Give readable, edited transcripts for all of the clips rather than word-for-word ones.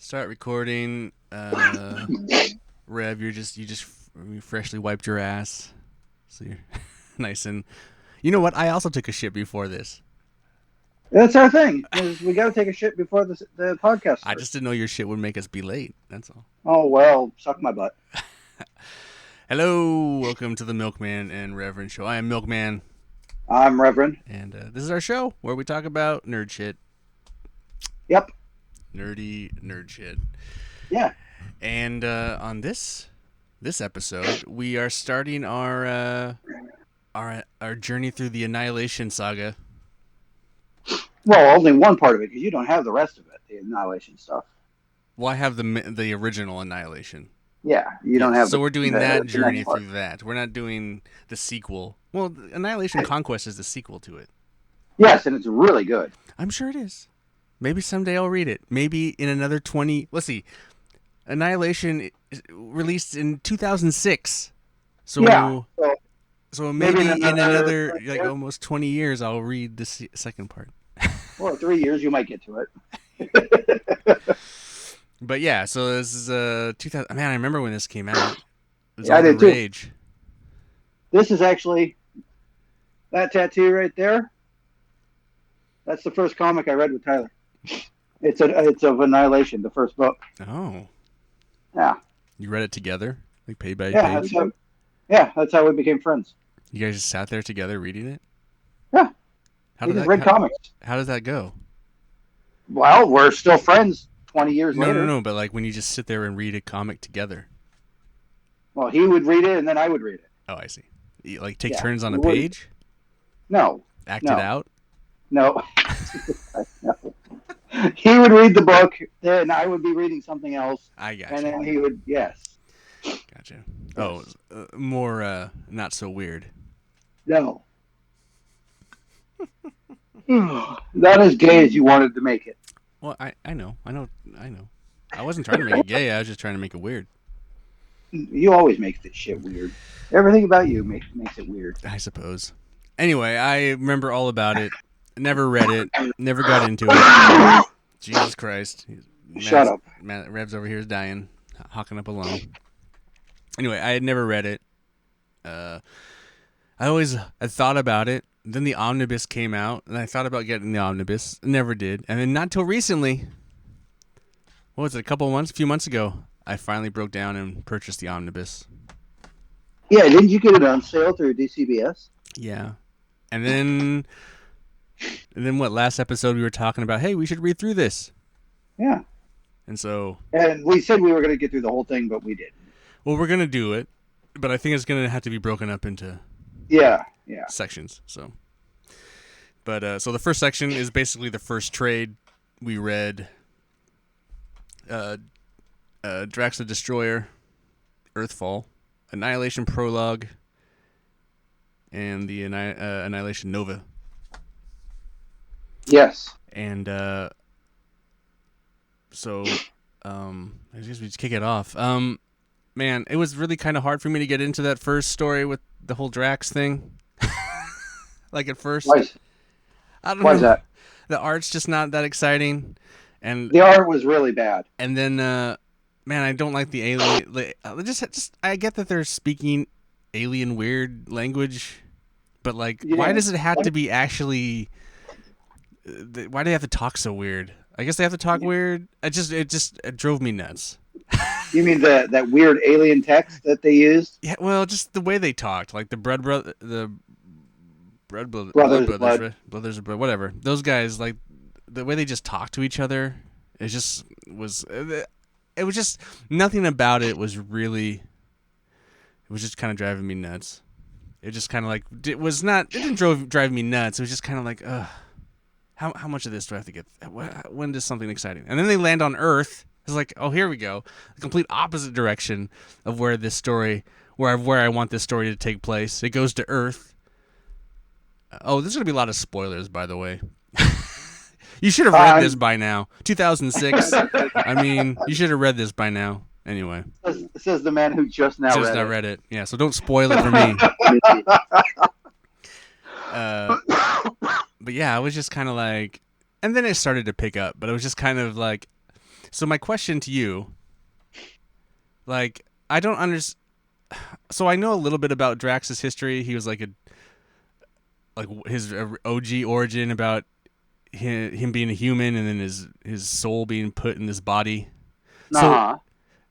Start recording. Rev, you just freshly wiped your ass, so you're nice and. You know what? I also took a shit before this. That's our thing. Is we got to take a shit before the podcast I starts. just didn't know your shit would make us be late. That's all. Oh well, suck my butt. Hello, welcome to the MilkMan and Reverend Show. I am MilkMan, I'm Reverend. and this is our show where we talk about nerd shit, Yep. nerdy nerd shit. Yeah. And on this episode, we are starting our journey through the Annihilation Saga. Well, only one part of it because you don't have the rest of it, the Annihilation stuff. Well, I have the original Annihilation. Yeah, you don't Yes, have. so we're doing that the journey next part. through that. We're not doing the sequel. Well, Annihilation Conquest is the sequel to it. Yes, and it's really good. I'm sure it is. Maybe someday I'll read it. Maybe in another 20. Let's see. Annihilation is released in 2006. So Yeah. so maybe in another like years, almost 20 years I'll read the second part. or 3 years, you might get to it. But yeah, so this is 2000. Man, I remember when this came out. It was Yeah, I all the did too. rage. This is actually that tattoo right there. That's the first comic I read with Tyler. It's of Annihilation, the first book. Oh, Yeah. you read it together, like page by Yeah. page. That's how we became friends. You guys just sat there together reading it. Yeah. How We did just that? read comics. How does that go? Well, we're still friends 20 years No, later. no. But like when you just sit there and read a comic together. Well, he would read it and then I would read it. Oh, I see. You, like take Yeah, turns on we a wouldn't. page, No, act no, it out. no. No. He would read the book, then I would be reading something else, I got and you. then he would, yes. Gotcha. Oh, more not so weird. No. Not as gay as you wanted to make it. Well, I know. I wasn't trying to make it gay. I was just trying to make it weird. You always make this shit weird. Everything about you makes it weird. I suppose. Anyway, I remember all about it. Never read it. Never got into it. Jesus Christ. Shut up. Rev's over here is dying. Hawking up alone. Anyway, I had never read it. I thought about it. Then the omnibus came out, and I thought about getting the omnibus. Never did. And then not till recently, what was it, a few months ago, I finally broke down and purchased the omnibus. Yeah, didn't you get it on sale through DCBS? Yeah. And then what, last episode we were talking about, hey, we should read through this. Yeah. And so... And we said we were going to get through the whole thing, but we didn't. Well, we're going to do it, but I think it's going to have to be broken up into Yeah. sections. So, but so the first section is basically the first trade. We read Drax the Destroyer, Earthfall, Annihilation Prologue, and the Annihilation Nova. Yes. And so I guess we just kick it off. Man, it was really kind of hard for me to get into that first story with the whole Drax thing. Like at first, I don't Why know. is that? The art's just not that exciting, and The art was really bad. and then man, I don't like the alien. Just I get that they're speaking alien weird language, but like, why Yeah. does it have to be actually? Why do they have to talk so weird? I guess they have to talk weird. It drove me nuts. You mean that weird alien text that they used? Yeah, well, just the way they talked, like the brothers, brothers of blood, whatever. Those guys, like the way they just talk to each other, it was just nothing about it was really. It was just kind of driving me nuts. It just kind of like it didn't drive me nuts. It was just kind of like, ugh. How much of this do I have to get? When does something exciting? And then they land on Earth. It's like, oh, here we go. The complete opposite direction of where this story, where I want this story to take place. It goes to Earth. Oh, there's going to be a lot of spoilers, by the way. You should have read this by now. 2006. I mean, you should have read this by now. Anyway. Says the man who just now read it. Yeah, so don't spoil it for me. But yeah, I was just kind of like, and then it started to pick up, but it was just kind of like, So my question to you, like, I don't understand. So I know a little bit about Drax's history. He was like his OG origin about him being a human and then his soul being put in this body. So Uh-huh.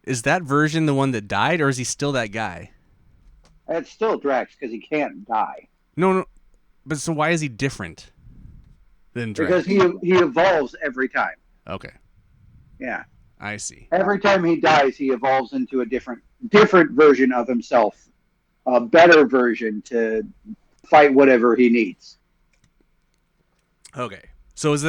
is that version the one that died, or is he still that guy? It's still Drax because he can't die. No, no. But so why is he different than Because Drax? he evolves every time. Okay, Yeah. I see. Every time he dies, he evolves into a different version of himself, a better version to fight whatever he needs. Okay, so is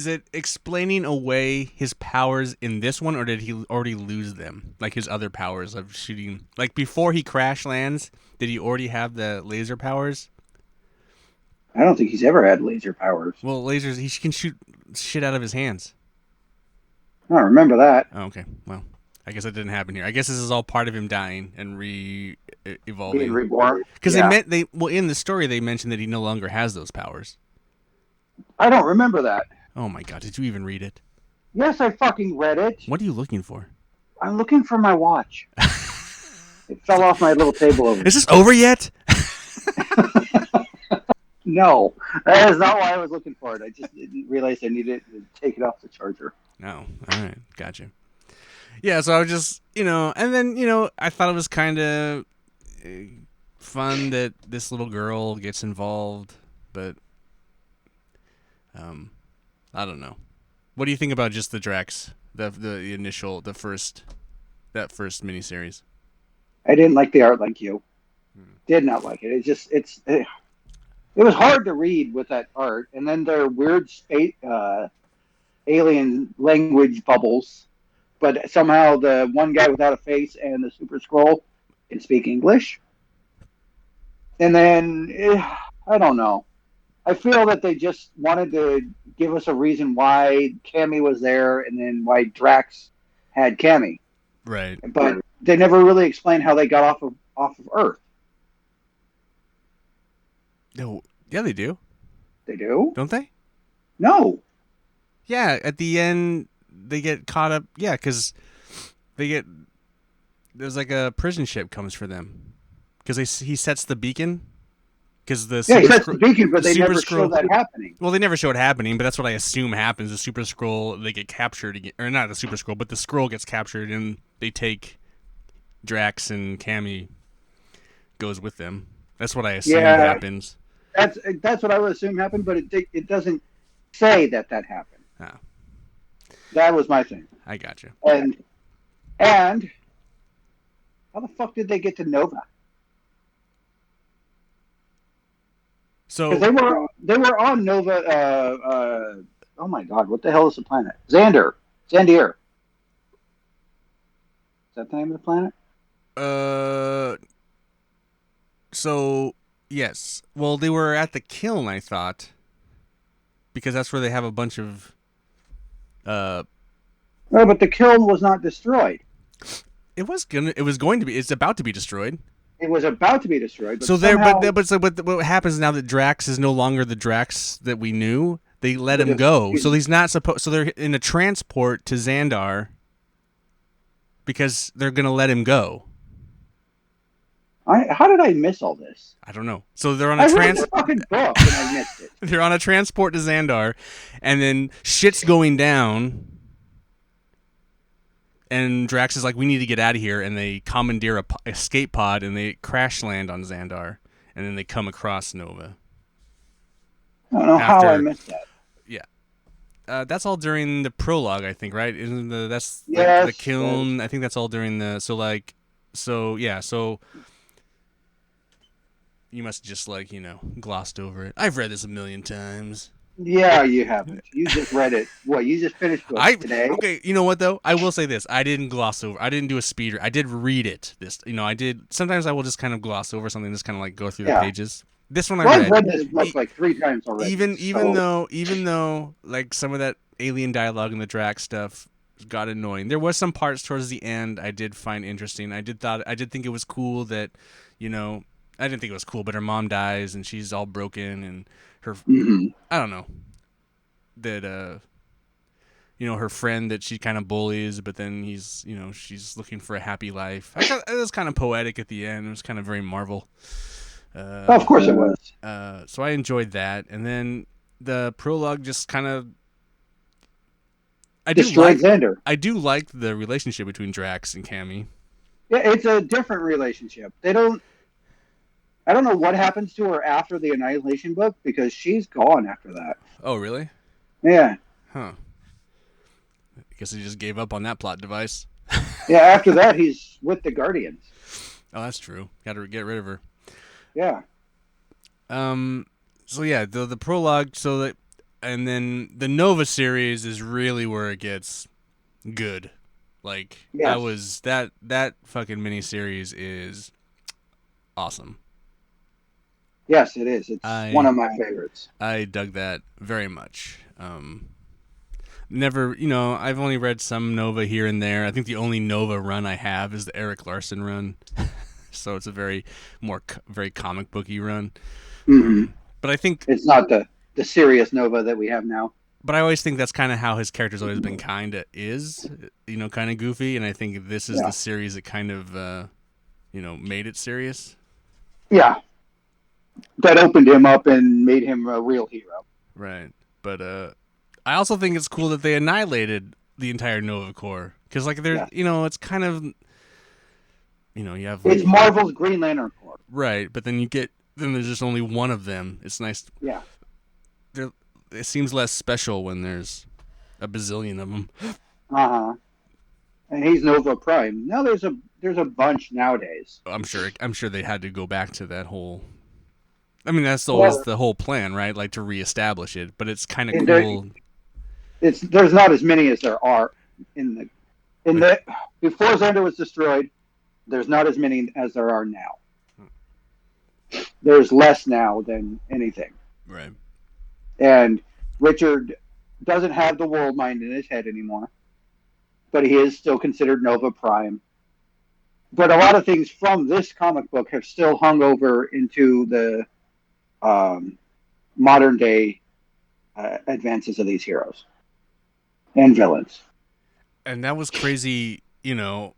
it explaining away his powers in this one, or did he already lose them? Like his other powers of shooting, like before he crash lands, did he already have the laser powers? I don't think he's ever had laser powers. Well, lasers, he can shoot shit out of his hands. I don't remember that. Oh, okay, well, I guess that didn't happen here. I guess this is all part of him dying and Being evolving. reborn. Because Yeah. in the story they mentioned that he no longer has those powers. I don't remember that. Oh my god, did you even read it? Yes, I fucking read it. What are you looking for? I'm looking for my watch. It fell off my little table over. Is this over yet? No, that is not why I was looking for it. I just didn't realize I needed to take it off the charger. No. All right, gotcha. Yeah, so I was just, and then, I thought it was kind of fun that this little girl gets involved, but I don't know. What do you think about just the Drax, the initial, that first miniseries? I didn't like the art like you. Did not like it. It was hard to read with that art, and then their weird alien language bubbles. But somehow the one guy without a face and the Super Scroll can speak English. And then I don't know. I feel that they just wanted to give us a reason why Cammy was there, and then why Drax had Cammy. Right. But they never really explained how they got off of Earth. No. Yeah, they do. They do? Don't they? No. Yeah, at the end they get caught up. Yeah, because there's like a prison ship comes for them because he sets the beacon. Because he sets the beacon, but they never show that happening. Well, they never show it happening, but that's what I assume happens. The Super Scroll, they get captured again, or not the Super Scroll, but the Scroll gets captured, and they take Drax, and Cammy goes with them. That's what I assume happens. That's what I would assume happened, but it doesn't say that happened. Oh. That was my thing. I gotcha. And how the fuck did they get to Nova? So because they were on Nova. Oh my god, what the hell is the planet? Xandir. Is that the name of the planet? So yes. Well, they were at the kiln, I thought, because that's where they have a bunch of. No, but the kiln was not destroyed. It was going to be. It's about to be destroyed. It was about to be destroyed. But so somehow, but what happens now that Drax is no longer the Drax that we knew? They let him go. So he's not supposed. So they're in a transport to Xandar because they're gonna let him go. How did I miss all this? I don't know. So they're on a read the fucking book and I missed it. They're on a transport to Xandar, and then shit's going down. And Drax is like, we need to get out of here, and they commandeer a escape pod, and they crash land on Xandar, and then they come across Nova. I don't know how I missed that. Yeah, that's all during the prologue, I think, right? Isn't the kiln? I think that's all during the so you must just glossed over it. I've read this a million times. Yeah, you haven't. You just read it. What? You just finished it today? Okay, you know what though? I will say this: I didn't gloss over. I didn't do a speeder. I did read it. I did. Sometimes I will just kind of gloss over something, just kind of go through the pages. This one I've read this book like 3 times already. Even though some of that alien dialogue and the Drax stuff got annoying, there was some parts towards the end I did find interesting. I did think it was cool that, I didn't think it was cool, but her mom dies and she's all broken and her, I don't know, that her friend that she kind of bullies, but then she's looking for a happy life. It was kind of poetic at the end. It was kind of very Marvel. Oh, of course it was. So I enjoyed that, and then the prologue just kind of Destroyed Xander. I do like the relationship between Drax and Cammy. Yeah, it's a different relationship. I don't know what happens to her after the Annihilation book because she's gone after that. Oh, really? Yeah. Huh. I guess he just gave up on that plot device. Yeah, after that, he's with the Guardians. Oh, that's true. Got to get rid of her. Yeah. So yeah, the prologue. And then the Nova series is really where it gets good. Like yes. that fucking miniseries is awesome. Yes, it is. It's one of my favorites. I dug that very much. Never, I've only read some Nova here and there. I think the only Nova run I have is the Eric Larson run. So it's a very comic booky run. Mm-hmm. But I think it's not the serious Nova that we have now. But I always think that's kind of how his character's always been kind of goofy. And I think this is the series that kind of, made it serious. Yeah. That opened him up and made him a real hero. Right. But I also think it's cool that they annihilated the entire Nova Corps. Because, it's kind of, you have... it's Marvel's Green Lantern Corps. Right. But then there's just only one of them. It's nice. Yeah. It seems less special when there's a bazillion of them. Uh-huh. And he's Nova Prime. Now there's a bunch nowadays. I'm sure they had to go back to that whole... I mean, that's always the whole plan, right? Like, to reestablish it. But it's kind of cool. There's not as many as there are in the before Xander was destroyed. There's not as many as there are now. There's less now than anything. Right. And Richard doesn't have the world mind in his head anymore, but he is still considered Nova Prime. But a lot of things from this comic book have still hung over into the modern day advances of these heroes and villains. And that was crazy. I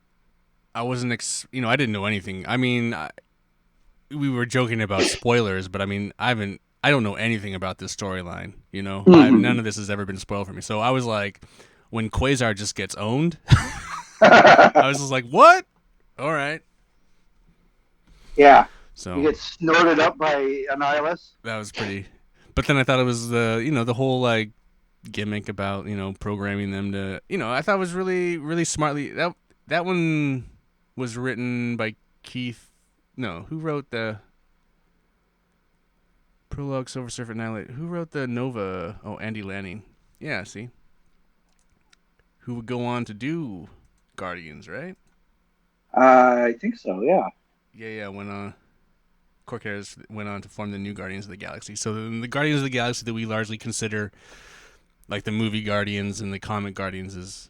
wasn't, I didn't know anything. I mean, we were joking about spoilers, but I mean, I don't know anything about this storyline. Mm-hmm. None of this has ever been spoiled for me. So I was like, when Quasar just gets owned, I was just like, what? All right. Yeah. So he gets snorted up by Annihilus. That was pretty. But then I thought it was the whole like gimmick about programming them to I thought it was really really smartly that one was written by Keith. No, who wrote the Prologue, Silver Surfer, Annihilate? Who wrote the Nova? Oh, Andy Lanning. Yeah, see. Who would go on to do Guardians, right? I think so, yeah. Yeah, went on. Corcares went on to form the new Guardians of the Galaxy. So the Guardians of the Galaxy that we largely consider like the movie Guardians and the comic Guardians is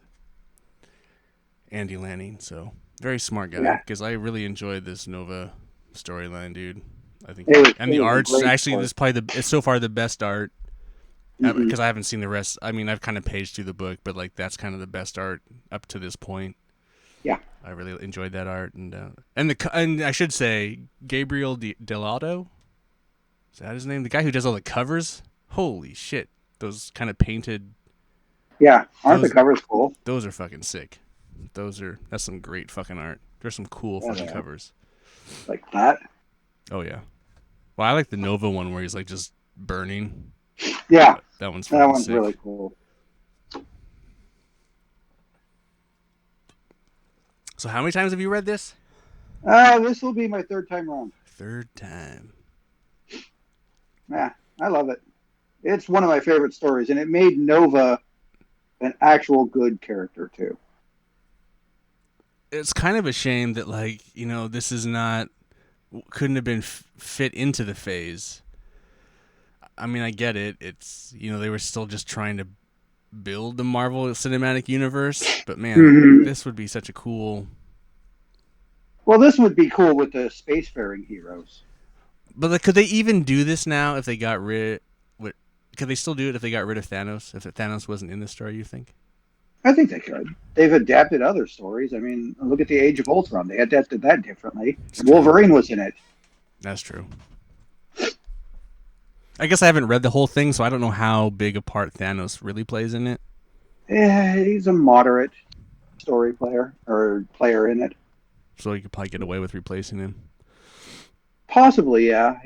Andy Lanning. So very smart guy because I really enjoyed this Nova storyline, dude. I think the art's actually this is probably it's so far the best art because I haven't seen the rest. I mean, I've kind of paged through the book, but like that's kind of the best art up to this point. Yeah, I really enjoyed that art, and I should say Gabriel Delato, is that his name? The guy who does all the covers. Holy shit, those kind of painted. Yeah, aren't the covers cool? Those are fucking sick. That's some great fucking art. There's some cool fucking covers. Like that. Oh yeah. Well, I like the Nova one where he's like just burning. Yeah, that one's sick. Really cool. So how many times have you read this? This will be my third time around. Third time. Yeah, I love it. It's one of my favorite stories, and it made Nova an actual good character too. It's kind of a shame that this is couldn't have been fit into the phase. I mean, I get it. It's they were still just trying to build the Marvel Cinematic Universe, but man, this would be such a cool. Well, this would be cool with the spacefaring heroes. But could they even do this now if they got rid? Could they still do it if they got rid of Thanos? If Thanos wasn't in the story, you think? I think they could. They've adapted other stories. I mean, look at the Age of Ultron. They adapted that differently. It's true. Wolverine was in it. That's true. I guess I haven't read the whole thing, so I don't know how big a part Thanos really plays in it. Yeah, he's a moderate story player in it. So you could probably get away with replacing him. Possibly, yeah.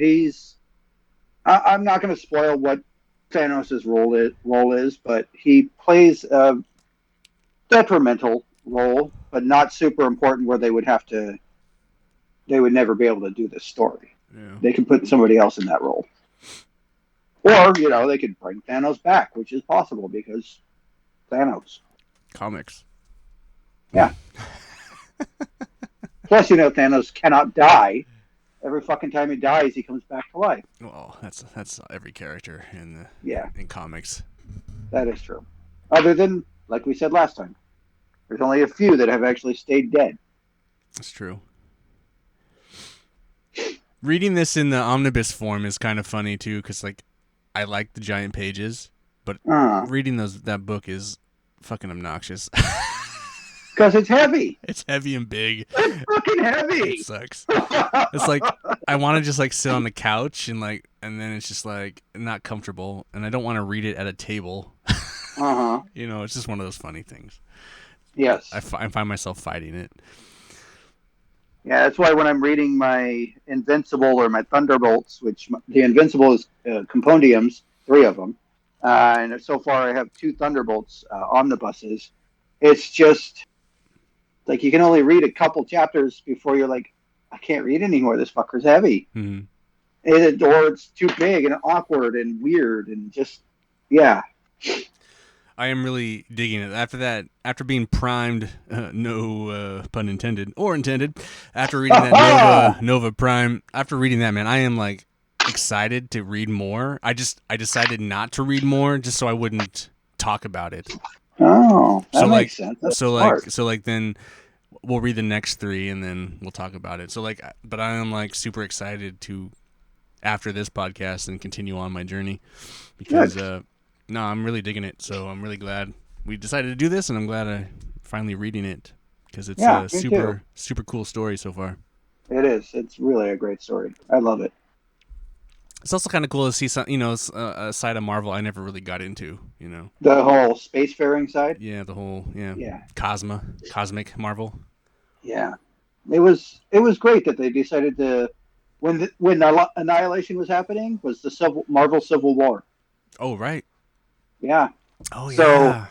I'm not going to spoil what Thanos' role is, but he plays a detrimental role, but not super important where they would never be able to do this story. Yeah. They can put somebody else in that role. Or, they could bring Thanos back, which is possible because Thanos. Comics. Yeah. Plus, Thanos cannot die. Every fucking time he dies, he comes back to life. Well, that's every character in comics. That is true. Other than, like we said last time, there's only a few that have actually stayed dead. That's true. Reading this in the omnibus form is kind of funny too, because I like the giant pages, but reading that book is fucking obnoxious. Because it's heavy. It's heavy and big. It's fucking heavy. It sucks. It's like I want to just sit on the couch and then it's just not comfortable, and I don't want to read it at a table. It's just one of those funny things. Yes. I find myself fighting it. Yeah, that's why when I'm reading my Invincible or my Thunderbolts, which the Invincible is compendiums, 3 of them, and so far I have 2 Thunderbolts omnibuses. It's just you can only read a couple chapters before you're like, I can't read anymore. This fucker's heavy. Mm-hmm. Or it's too big and awkward and weird and just, yeah. I am really digging it. After being primed, no pun intended or intended, after reading that Nova Prime, after reading that, man, I am excited to read more. I decided not to read more just so I wouldn't talk about it. Oh, that makes sense. That's smart. Then we'll read the next 3 and then we'll talk about it. But I am super excited to after this podcast and continue on my journey because no, I'm really digging it. So I'm really glad we decided to do this, and I'm glad I'm finally reading it because it's a super cool story so far. It is. It's really a great story. I love it. It's also kind of cool to see some, a side of Marvel I never really got into. The whole spacefaring side. Yeah, the whole cosmic Marvel. Yeah, it was great that they decided to when Annihilation was happening was the Marvel Civil War. Oh right. Yeah. Oh yeah.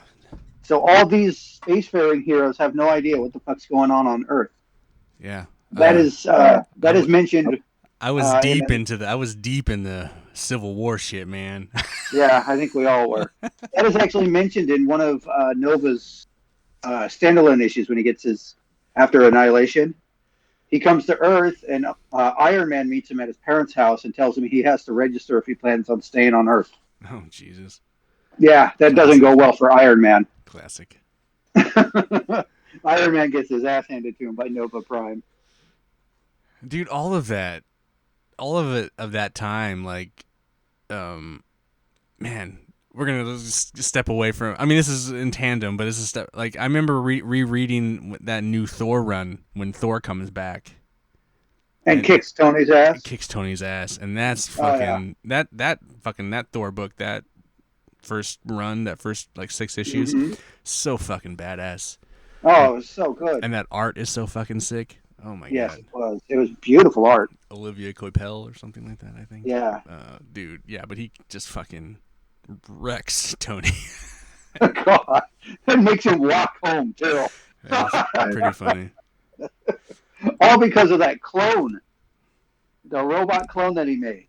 So all these spacefaring heroes have no idea what the fuck's going on Earth. Yeah. That is mentioned. I was deep in the Civil War shit, man. Yeah, I think we all were. That is actually mentioned in one of Nova's standalone issues when he gets after Annihilation. He comes to Earth, and Iron Man meets him at his parents' house and tells him he has to register if he plans on staying on Earth. Oh, Jesus. Yeah, that doesn't go well for Iron Man. Classic. Iron Man gets his ass handed to him by Nova Prime. Dude, all of it of that time, man, we're gonna just step away from. I mean, this is in tandem, but this is I remember rereading that new Thor run when Thor comes back and kicks Tony's ass. And that's fucking that Thor book, that first run, that first 6 issues, so fucking badass. Oh, it was so good. And that art is so fucking sick. Oh my god. Yes, it was. It was beautiful art. Olivia Coipel or something like that, I think. Yeah. Dude, yeah, but he just fucking wrecks Tony. God, it makes him walk home too. That's pretty funny. All because of that clone, the robot clone that he made.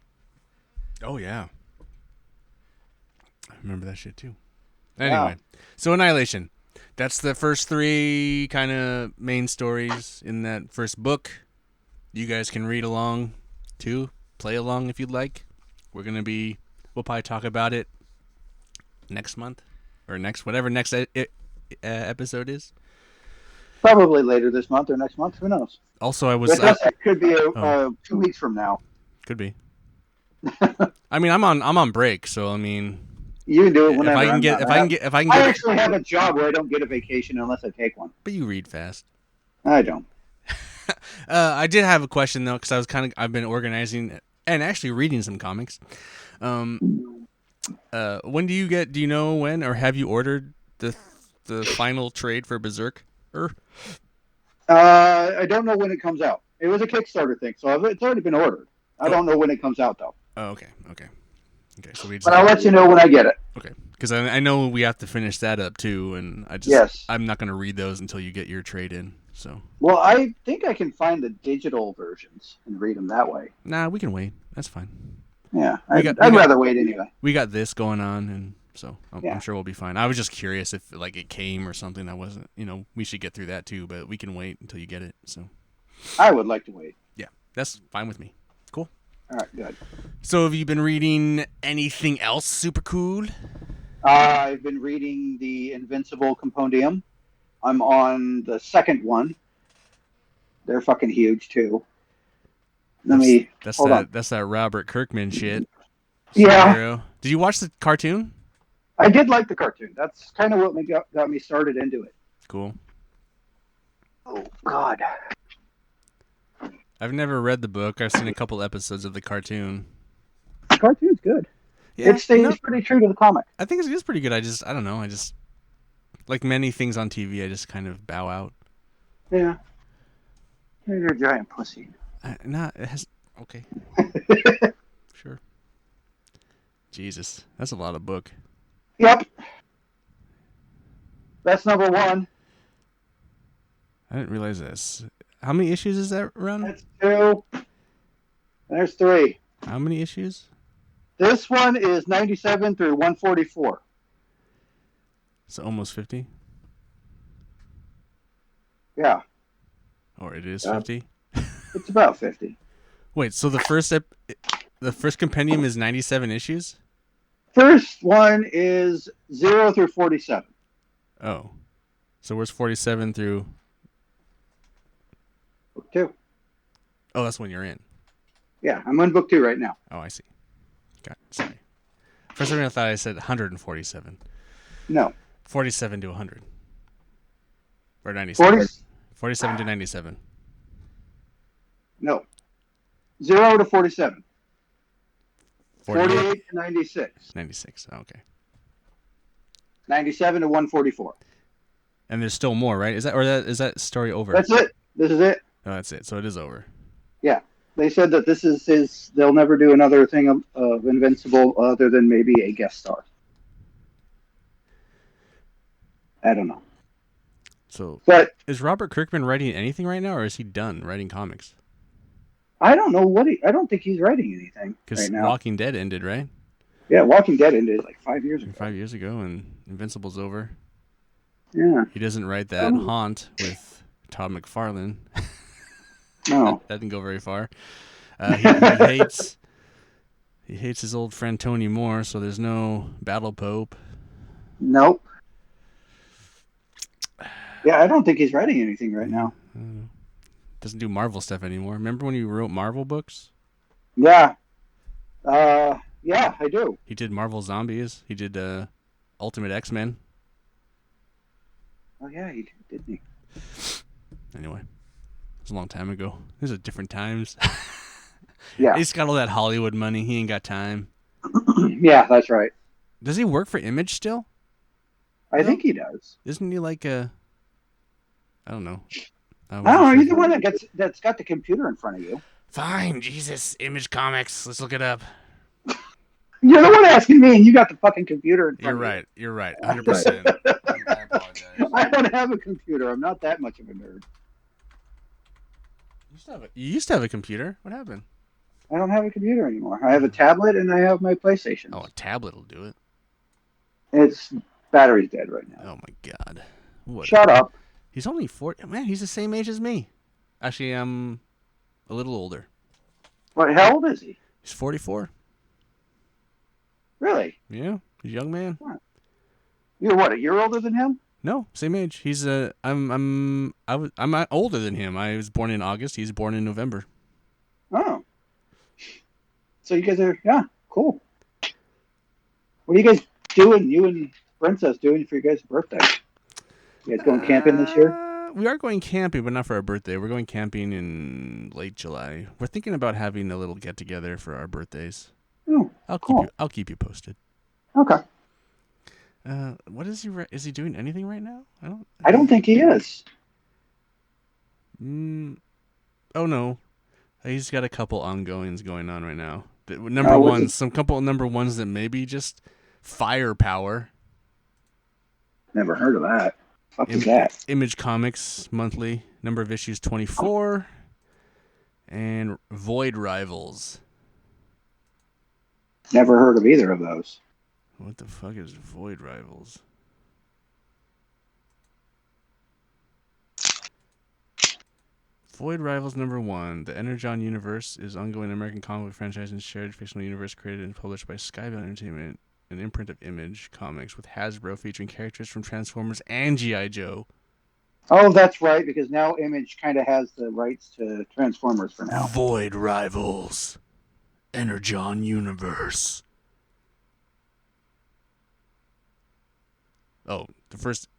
Oh yeah, I remember that shit too. Anyway, so Annihilation. That's the first 3 kind of main stories in that first book. You guys can read along too, play along if you'd like. We'll probably talk about it next month or whatever next episode is. Probably later this month or next month. Who knows? Also, it could be 2 weeks from now. Could be. I mean, I'm on break, so I mean. You can do it If I whenever. can I'm get, not. if I can I get, actually have a job where I don't get a vacation unless I take one. but you read fast. I don't. I did have a question though, because I've been organizing and actually reading some comics. When do you get? Do you know when, or have you ordered the final trade for Berserk? I don't know when it comes out. It was a Kickstarter thing, so it's already been ordered. I don't know when it comes out though. Oh, okay. So we just But I'll let you know when I get it. okay, because I know we have to finish that up too, and Yes. I'm not gonna read those until you get your trade in. So Well, I think I can find the digital versions and read them that way. nah, we can wait. That's fine. Yeah, I'd rather wait anyway. We got this going on, and so Yeah. I'm sure we'll be fine. I was just curious if like it came or something. I wasn't, we should get through that too, but we can wait until you get it. So I would like to wait. yeah, that's fine with me. Cool. All right, good. So have you been reading anything else super cool? I've been reading the Invincible Compendium. I'm on the second one. They're fucking huge too. Hold on. That's that Robert Kirkman shit. Yeah. Superhero. Did you watch the cartoon? I did like the cartoon. That's kind of what got me started into it. Cool. Oh God. I've never read the book. I've seen a couple episodes of the cartoon. The cartoon's good. Yeah, It stays pretty true to the comic. I think it is pretty good. I don't know. I just like many things on TV. I just kind of bow out. Yeah. You're a giant pussy. It has okay. Sure. Jesus, that's a lot of book. Yep. That's number one. I didn't realize this. How many issues is that run? That's two. There's three. How many issues? This one is 97 through 144. So almost 50? Yeah. Or it is 50? It's about 50. Wait, so the first compendium is 97 issues? First one is 0 through 47. Oh. So where's 47 through... Book 2. Oh, that's when you're in. Yeah, I'm on book 2 right now. Oh, I see. Got it. Sorry. For a second I thought I said 147. No. 47 to 100. Or 97. 40? 47 to 97. No. 0 to 47. 48 48 to 96. 96. Okay. 97 to 144. And there's still more, right? Is that story over? That's it. This is it. Oh, that's it. So it is over. Yeah. They said that this is his. They'll never do another thing of Invincible other than maybe a guest star. I don't know. So, But is Robert Kirkman writing anything right now, or is he done writing comics? I don't know I don't think he's writing anything Because right now. Walking Dead ended, right? Yeah, Walking Dead ended like 5 years ago. 5 years ago, and Invincible's over. Yeah. He doesn't write that Haunt with Todd McFarlane. No. That didn't go very far. He hates his old friend Tony Moore, so there's no Battle Pope. Nope. Yeah, I don't think he's writing anything right now. Doesn't do Marvel stuff anymore. Remember when he wrote Marvel books? Yeah. Yeah, I do. He did Marvel Zombies. He did Ultimate X-Men. Oh, yeah, he did, didn't he? Anyway, it was a long time ago. These are different times. Yeah. He's got all that Hollywood money. He ain't got time. Yeah, that's right. Does he work for Image still? I think he does. Isn't he like a... I don't know. I don't know. He's the one that's got the computer in front of you. Fine, Jesus. Image Comics. Let's look it up. You're the one asking me, and you got the fucking computer in front of you. You're right. 100%. I apologize. I don't have a computer. I'm not that much of a nerd. You used to have a computer. What happened? I don't have a computer anymore. I have a tablet, and I have my PlayStation. Oh, a tablet will do it. Its battery's dead right now. Oh, my God. What? Shut up. He's only 40. Man, he's the same age as me. Actually, I'm a little older. What? How old is he? He's 44. Really? Yeah, he's a young man. You're what? A year older than him? No, same age. He's I'm older than him. I was born in August. He's born in November. Oh. So you guys are cool. What are you guys doing, you and Princess doing for your guys' birthday? You guys going camping this year? We are going camping, but not for our birthday. We're going camping in late July. We're thinking about having a little get together for our birthdays. Oh, cool. I'll keep you posted. Okay. What is he? Is he doing anything right now? I don't think he is. Oh no, he's got a couple ongoings going on right now. Some couple of number ones that maybe just firepower. Never heard of that. What is that? Image Comics monthly, number of issues 24, and Void Rivals. Never heard of either of those. What the fuck is Void Rivals? Void Rivals number 1. The Energon universe is ongoing American comic book franchise and shared fictional universe created and published by Skybound Entertainment, an imprint of Image Comics with Hasbro, featuring characters from Transformers and G.I. Joe. Oh, that's right, because now Image kind of has the rights to Transformers for now. Void Rivals. Energon universe. Oh, the first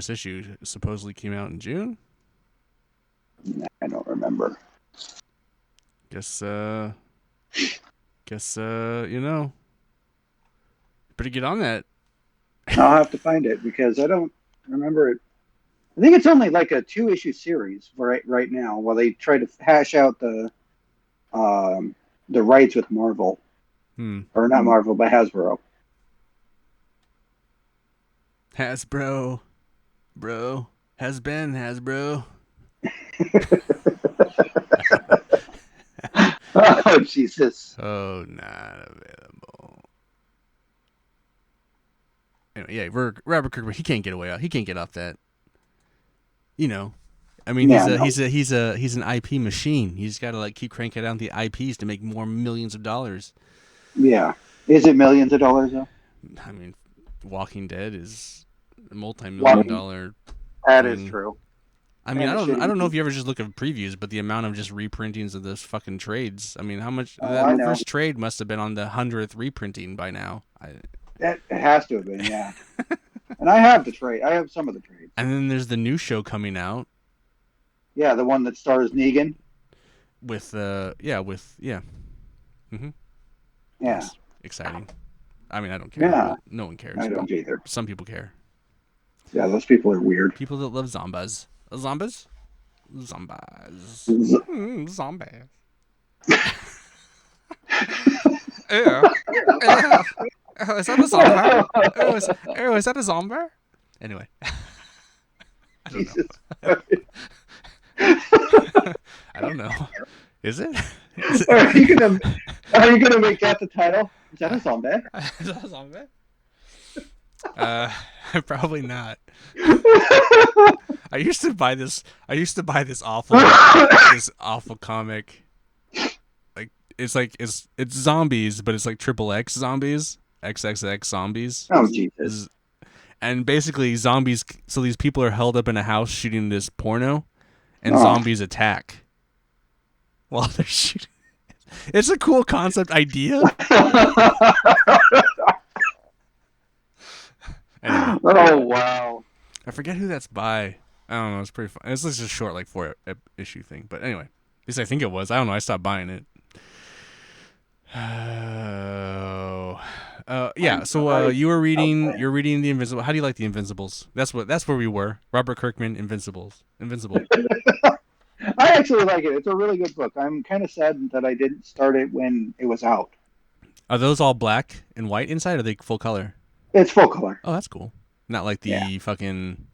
issue supposedly came out in June? I don't remember. Guess you know. Better get on that. I'll have to find it because I don't remember it. I think it's only like a 2-issue series right now while they try to hash out the rights with Marvel. Or not Marvel, but Hasbro. Hasbro. Bro. Has been Hasbro. Oh, Jesus. Oh, not available. Anyway, yeah, Robert Kirkman, he can't get away. He can't get off that. You know, I mean, he's an IP machine. He's got to like keep cranking out the IPs to make more millions of dollars. Yeah, is it millions of dollars though? I mean, Walking Dead is a multi-million-dollar. That is true. I mean, I don't know if you ever just look at previews, but the amount of just reprintings of those fucking trades. I mean, how much that first trade must have been on the 100th reprinting by now. It has to have been, yeah. And I have the trade. I have some of the trades. And then there's the new show coming out. Yeah, the one that stars Negan. Mm-hmm. Yeah. Yes. Exciting. I mean, I don't care. Yeah. No one cares. I don't either. Some people care. Yeah, those people are weird. People that love zombies. Zombies? Zombies. Zombies. Ew. Oh, is that a zombie? Is that a zombie? Anyway. I don't know. I don't know. Is it? Are you gonna make that the title? Is that a zombie? Is that a zombie? Probably not. I used to buy this awful comic. It's zombies, but it's like XXX zombies, XXX zombies. Oh Jesus! And basically zombies. So these people are held up in a house shooting this porno, and zombies attack while they're shooting. It's a cool concept idea. Anyway, oh wow! I forget who that's by. I don't know. It's pretty fun. It's just a short, like 4-issue thing. But anyway, at least I think it was. I don't know. I stopped buying it. Yeah. So you were reading. Okay. You're reading the Invincible. How do you like the Invincibles? That's where we were. Robert Kirkman, Invincible. I actually like it. It's a really good book. I'm kind of sad that I didn't start it when it was out. Are those all black and white inside? Or are they full color? It's full color. Oh, that's cool. Not like the fucking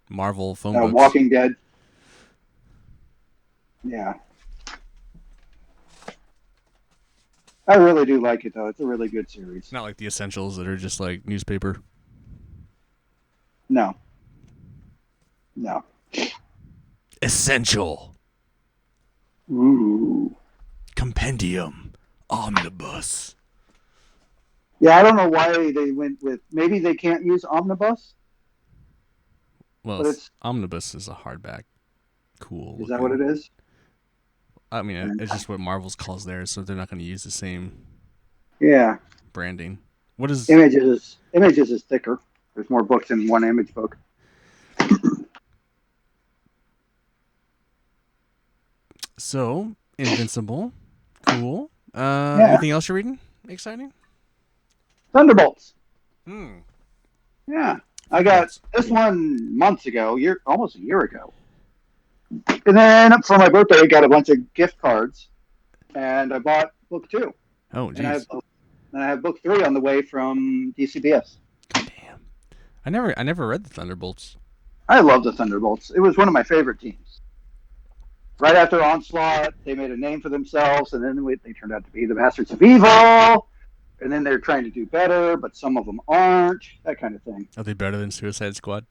Marvel phone books. Walking Dead. Yeah. I really do like it, though. It's a really good series. Not like the Essentials that are just like newspaper. No. Essential. Ooh. Compendium. Omnibus. Yeah, I don't know why they went with... Maybe they can't use Omnibus? Well, Omnibus is a hardback. Cool. Is that what it is? I mean, it's just what Marvel's calls theirs, so they're not going to use the same branding. What is Images is thicker. There's more books in one Image book. so Invincible? Cool. Yeah, Anything else you're reading? Exciting? Thunderbolts. Hmm. Yeah, I got Thunderbolts. this one months ago, almost a year ago. And then for my birthday, I got a bunch of gift cards, and I bought book two, Oh, and jeez. I have book three on the way from DCBS. God damn. I never read the Thunderbolts. I love the Thunderbolts. It was one of my favorite teams. Right after Onslaught, they made a name for themselves, and then they turned out to be the Masters of Evil. And then they're trying to do better, but some of them aren't. That kind of thing. Are they better than Suicide Squad?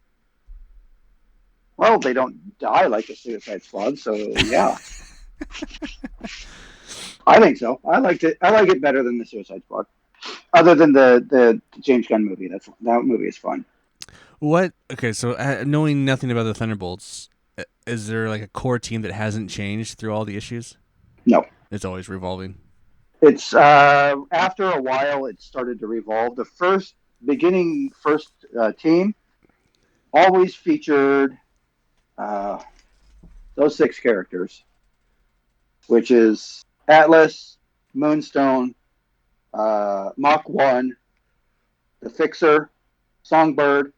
Well, they don't die like the Suicide Squad, so yeah, I think so. I liked it. I like it better than the Suicide Squad. Other than the James Gunn movie, that movie is fun. What? Okay, so knowing nothing about the Thunderbolts, is there like a core team that hasn't changed through all the issues? No, It's always revolving. it's after a while it started to revolve. The first team always featured uh, those six characters, which is Atlas, Moonstone, Mach 1, the Fixer, Songbird,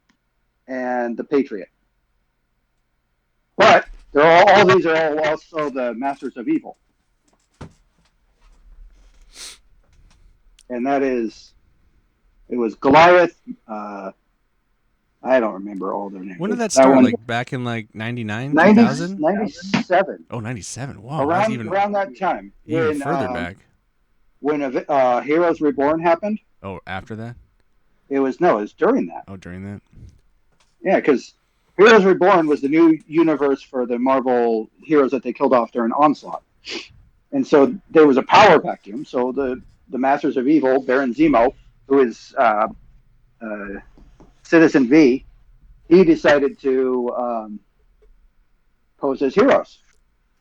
and the Patriot. But all these are all also the Masters of Evil, and it was Goliath. I don't remember all their names. When did that That start? one, Like back in like 99, 90, 2000? 97, Oh, 97. Wow, that's around that time even when further back. when Heroes Reborn happened. Oh, after that? It was during that. Oh, during that? Yeah, because Heroes Reborn was the new universe for the Marvel heroes that they killed off during Onslaught, and so there was a power vacuum. So the Masters of Evil, Baron Zemo, who is uh, Citizen V, he decided to pose as heroes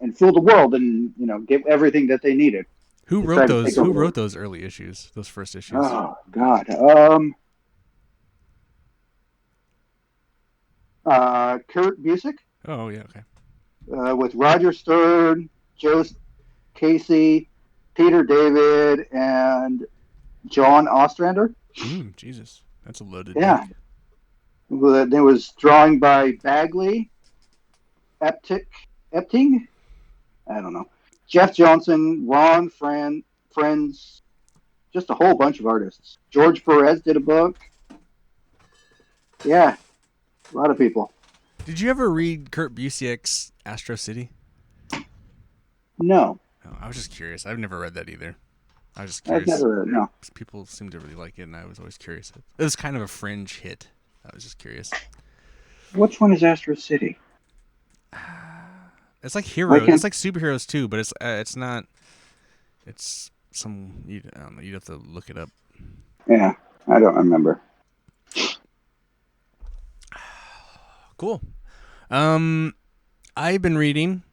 and fool the world, and give everything that they needed. Who To wrote try to those? take Who over. wrote those early issues? Those first issues? Oh God. Kurt Busiek Oh, yeah, okay. with Roger Stern, Joe Casey, Peter David, and John Ostrander. Jesus. That's a loaded Yeah. deck. There was drawing by Bagley, Epting, I don't know, Jeff Johnson, Friends, just a whole bunch of artists. George Perez did a book. Yeah, a lot of people. Did you ever read Kurt Busiek's Astro City? No, Oh, I was just curious. I've never read that either. I was just I've curious. never. No, People seem to really like it, and I was always curious. It was kind of a fringe hit. I was just curious. which one is Astro City? It's like I heroes. can. It's like superheroes too, but it's not. It's some. I don't know. You'd have to look it up. Yeah, I don't remember. Cool. I've been reading.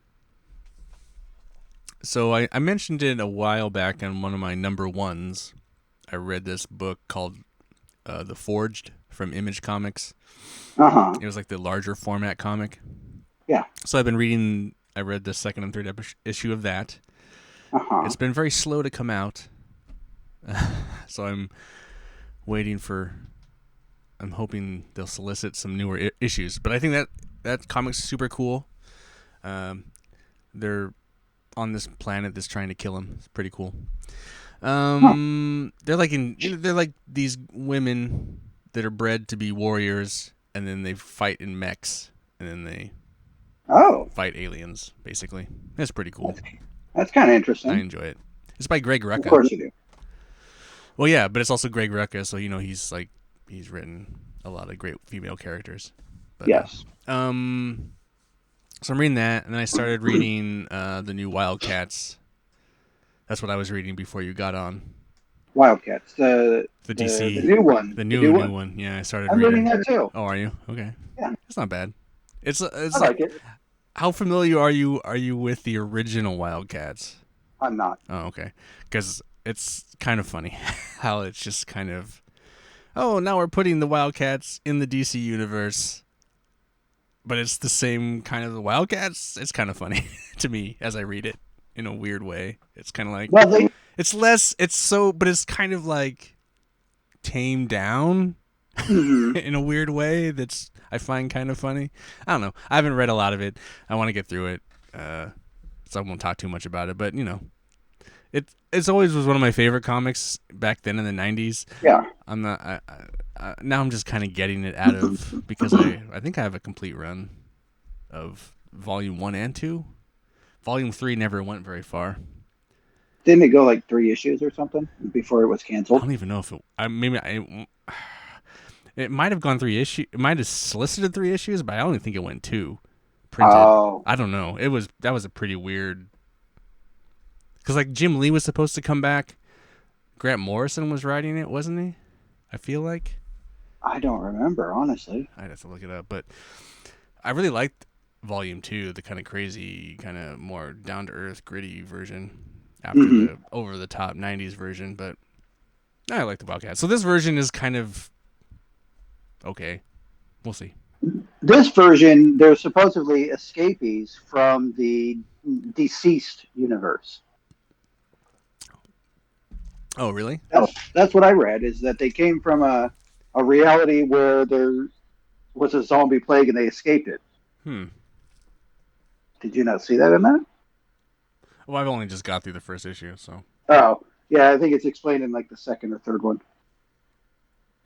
So I mentioned it a while back on one of my number ones. I read this book called The Forged from Image Comics. Uh-huh. It was like the larger format comic. Yeah. So I've been reading. I read the second and third issue of that. Uh-huh. It's been very slow to come out. So I'm waiting for. I'm hoping they'll solicit some newer issues. But I think that comic's super cool. They're on this planet that's trying to kill him. It's pretty cool. They're like these women that are bred to be warriors, and then they fight in mechs, and then they Oh, fight aliens. Basically, it's pretty cool. that's kind of I interesting. enjoy it. It's by Greg Of Rucka. course you do. Well, yeah, but it's also Greg Rucka, so he's written a lot of great female characters. But, Yes. So I'm reading that, and then I started reading the new Wildcats. That's what I was reading before you got on. Wildcats, the DC, the new one, the new one. Yeah, I started I'm reading. reading that too. Oh, are you? Okay. Yeah. It's not bad. It's I like it. How familiar are you with the original Wildcats? I'm not. Oh, okay. Because it's kind of funny how it's just kind of oh, now we're putting the Wildcats in the DC universe, but it's the same kind of the Wildcats. It's kind of funny to me as I read it in a weird way. It's kind of like Well, they it's less. It's so, but it's kind of like tamed down mhm. in a weird way. That's I find kind of funny. I don't know. I haven't read a lot of it. I want to get through it, so I won't talk too much about it. But it's always was one of my favorite comics back then in the '90s. Yeah. I'm not. Now I'm just kind of getting it out of because I think I have a complete run of volume 1 and 2. Volume 3 never went very far. Didn't it go like 3 issues or something before it was I canceled? don't even know if it might have gone 3 issues. It might have solicited 3 issues, but I only think it went 2 printed. Oh, I don't know. That was a pretty weird because like Jim Lee was supposed to come back. Grant Morrison was writing it, wasn't he? I feel like. I don't remember, honestly. I'd have to look it up, but I really liked Volume 2, the kind of crazy, kind of more down to earth, gritty version after the over the top '90s version. But I like the Wildcat. So this version is kind of okay. We'll see. This version, they're supposedly escapees from the deceased universe. Oh, really? That's what I read, is that they came from a reality where there was a zombie plague and they escaped it. Hmm. Did you not see that in that? Well, I've only just got through the first issue, so. Oh, yeah, I think it's explained in like the second or third one.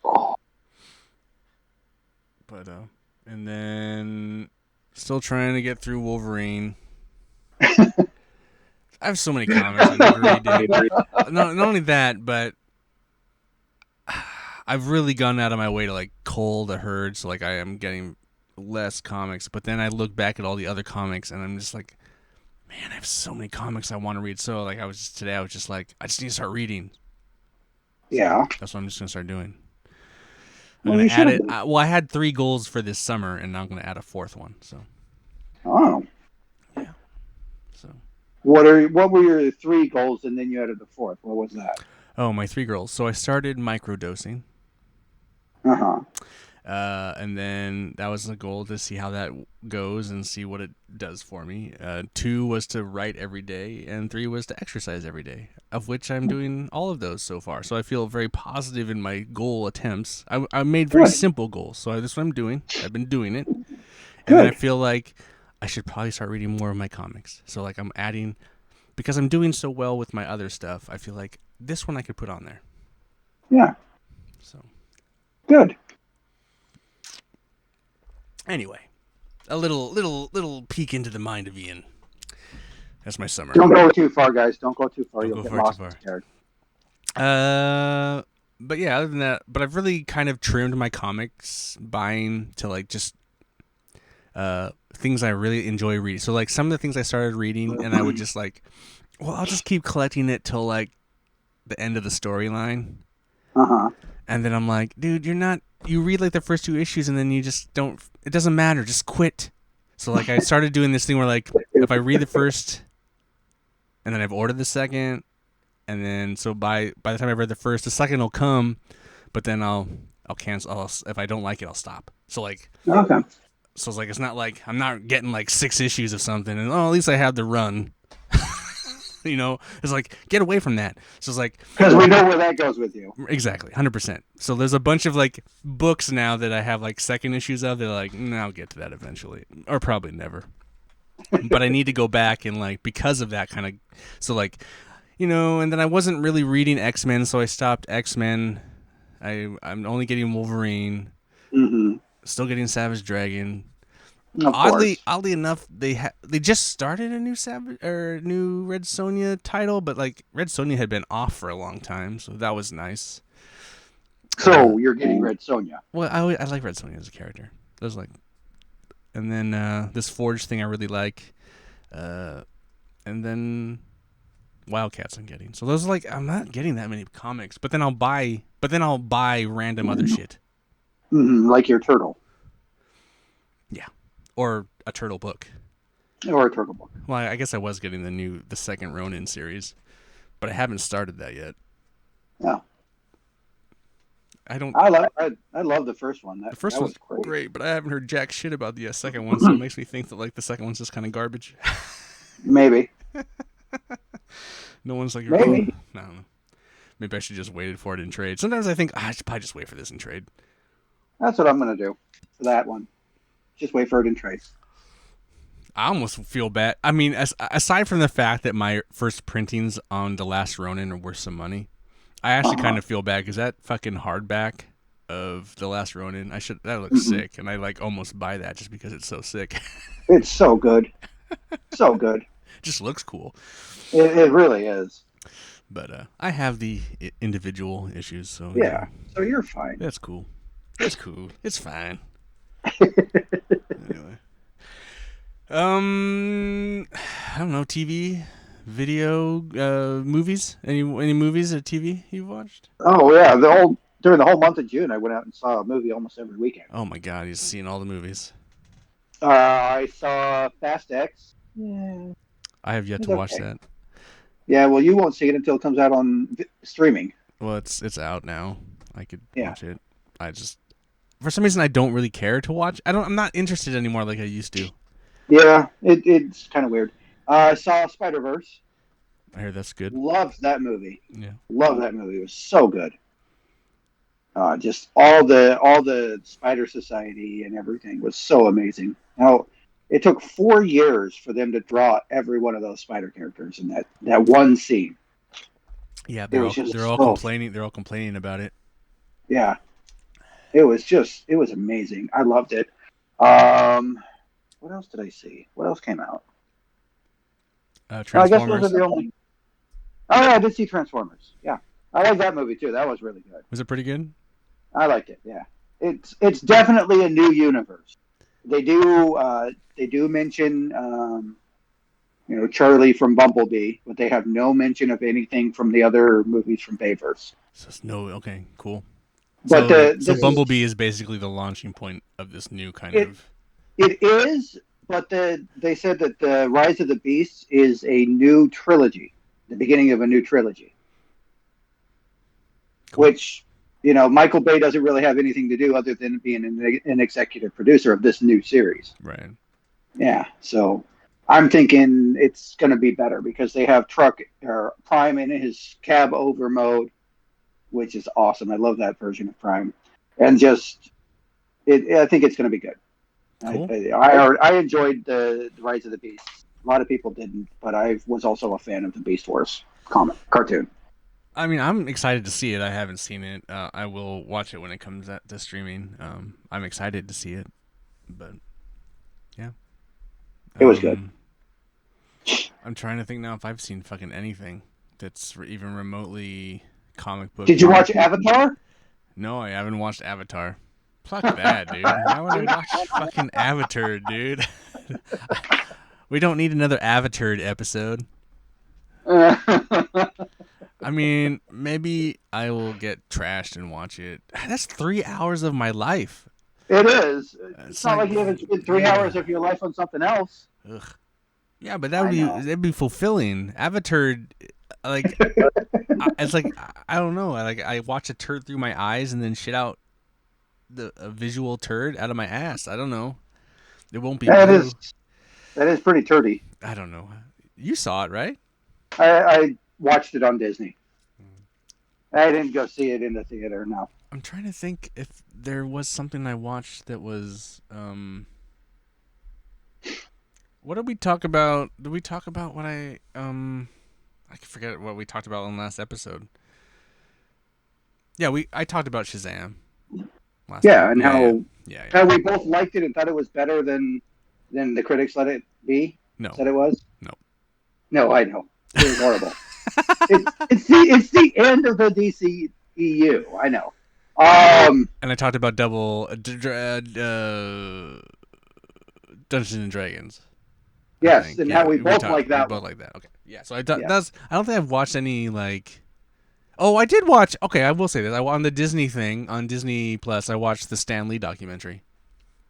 Oh, But and then still trying to get through Wolverine. I have so many comics I never read. Not only that, but I've really gone out of my way to like cull the herd, so like I am getting less comics. But then I look back at all the other comics, and I'm just like, man, I have so many comics I want to read. So like I was just like, I just need to start reading. yeah. That's what I'm just gonna start doing. I'm Well, gonna you add should. it. Well, I had 3 goals for this summer, and now I'm gonna add a 4th one. So Oh, yeah. So what were your 3 goals, and then you added the 4th? What was that? my 3 girls. So I started microdosing. Uh huh. And then that was the goal to see how that goes and see what it does for me. 2 was to write every day, and 3 was to exercise every day, of which I'm doing all of those so far. So I feel very positive in my goal attempts. I made very Good. simple goals, so that's what I'm doing. I've been doing it, and then I Good. feel like I should probably start reading more of my comics. So like I'm adding, because I'm doing so well with my other stuff, I feel like this one I could put on there. Yeah. So Good. anyway, a little peek into the mind of Ian. That's my summer. Don't go too far, guys. Don't go too far. Don't You'll go get far too lost far. and scared. But yeah, other than that, but I've really kind of trimmed my comics buying to like just things I really enjoy reading. So like some of the things I started reading, and I would just like, well, I'll just keep collecting it till like the end of the storyline. Uh huh. And then I'm like, dude, you read like the first 2 issues and then you just don't, it doesn't matter, just quit. So like I started doing this thing where like, if I read the first and then I've ordered the second, and then so by the time I've read the first, the second will come, but then I'll cancel, if I don't like it, I'll stop. So like, Okay. so it's like, it's not like I'm not getting like 6 issues of something and at least I have the run. It's like, get away from that. So it's like, Because we know where that goes with you. exactly, 100%. So there's a bunch of like books now that I have like second issues of. They're like, I'll get to that eventually, or probably never. But I need to go back and like because of that kind of. So like, and then I wasn't really reading X-Men, so I stopped X-Men. I'm only getting Wolverine. Mm-hmm. Still getting Savage Dragon. Of course. Oddly enough, they just started a new new Red Sonja title, but like Red Sonja had been off for a long time, so that was nice. So you're getting Red Sonja. Well, I like Red Sonja as a character. There's like, and then this Forge thing I really like, and then Wildcats I'm getting. So those are like, I'm not getting that many comics, but then I'll buy random other shit. Mm-hmm. Like your turtle. Yeah, or a turtle book. Or a turtle book. Well, I guess I was getting the second Ronin series, but I haven't started that yet. Yeah. I love the first one. The first That one's was great. great, but I haven't heard jack shit about the second one, so it makes me think that like the second one's just kind of garbage. Maybe. No one's like, oh, Maybe. I don't know. Maybe I should just waited for it in trade. Sometimes I think I should probably just wait for this in trade. That's what I'm gonna do for that one. Just wait for it in trade. I almost feel bad. I mean, aside from the fact that my first printings on The Last Ronin are worth some money, I actually kind of feel bad because that fucking hardback of The Last Ronin, that looks sick, and I like almost buy that just because it's so sick. It's so good, so good. Just looks cool. It really is. But I have the individual issues, so Yeah. So you're fine. that's cool. It's cool. It's fine. Anyway. I don't know, TV, video, movies. Any movies or TV you've watched? Oh yeah, during the whole month of June, I went out and saw a movie almost every weekend. Oh my god, he's seen all the movies. I saw Fast X. Yeah, I have yet to watch that. Yeah, well, you won't see it until it comes out on streaming. Well, it's out now. I could Yeah. watch it. I just, for some reason, I don't really care to watch. I'm not interested anymore like I used to. Yeah, it's kind of weird. I saw Spider-Verse. I heard that's good. Loved that movie. Yeah. Loved that movie. It was so good. Just all the Spider Society and everything was so amazing. Now, it took 4 years for them to draw every one of those Spider characters in that one scene. Yeah, they're all complaining. They're all complaining about it. Yeah, it was amazing. I loved it. What else did I see? What else came out? Transformers. I guess those are the only. Oh yeah, I did see Transformers. Yeah, I like that movie too. That was really good. Was it pretty good? I liked it. Yeah, it's definitely a new universe. They do mention Charlie from Bumblebee, but they have no mention of anything from the other movies from Bayverse. Okay, cool. But so Bumblebee is basically the launching point of this new kind of. It is, but they said that the Rise of the Beasts is a new trilogy, the beginning of a new trilogy, cool. Which Michael Bay doesn't really have anything to do other than being an executive producer of this new series. Right. Yeah, so I'm thinking it's going to be better because they have Prime in his cab over mode, which is awesome. I love that version of Prime, and I think it's going to be good. Cool. I enjoyed the Rise of the Beasts. A lot of people didn't, but I was also a fan of the Beast Wars cartoon. I mean, I'm excited to see it. I haven't seen it. I will watch it when it comes to streaming. I'm excited to see it, but yeah, it was good. I'm trying to think now if I've seen fucking anything that's even remotely comic book. Did you watch Avatar? No, I haven't watched Avatar. Fuck that, dude. Why would I watch fucking Avatar, dude? We don't need another Avatar episode. I mean, maybe I will get trashed and watch it. That's 3 hours of my life. It is. It's not like you haven't spent 3 hours of your life on something else. Ugh. Yeah, but that'd be fulfilling. Avatar, like, it's like I don't know. I watch a turd through my eyes and then shit out a visual turd out of my ass. I don't know. It won't be. That is pretty turdy. I don't know. You saw it, right? I watched it on Disney. I didn't go see it in the theater. No. I'm trying to think if there was something I watched that was. What did we talk about? Did we talk about what I forget what we talked about in the last episode. Yeah, I talked about Shazam. How we both liked it and thought it was better than the critics let it be. No, said it was. No, I know it was horrible. it's the end of the DC EU. I know. And I talked about Dungeons and Dragons. Yes, and how we both like that. We both like that. Okay, yeah. So I don't think I've watched any like. Oh, I did watch. Okay, I will say this. On the Disney thing on Disney Plus, I watched the Stan Lee documentary.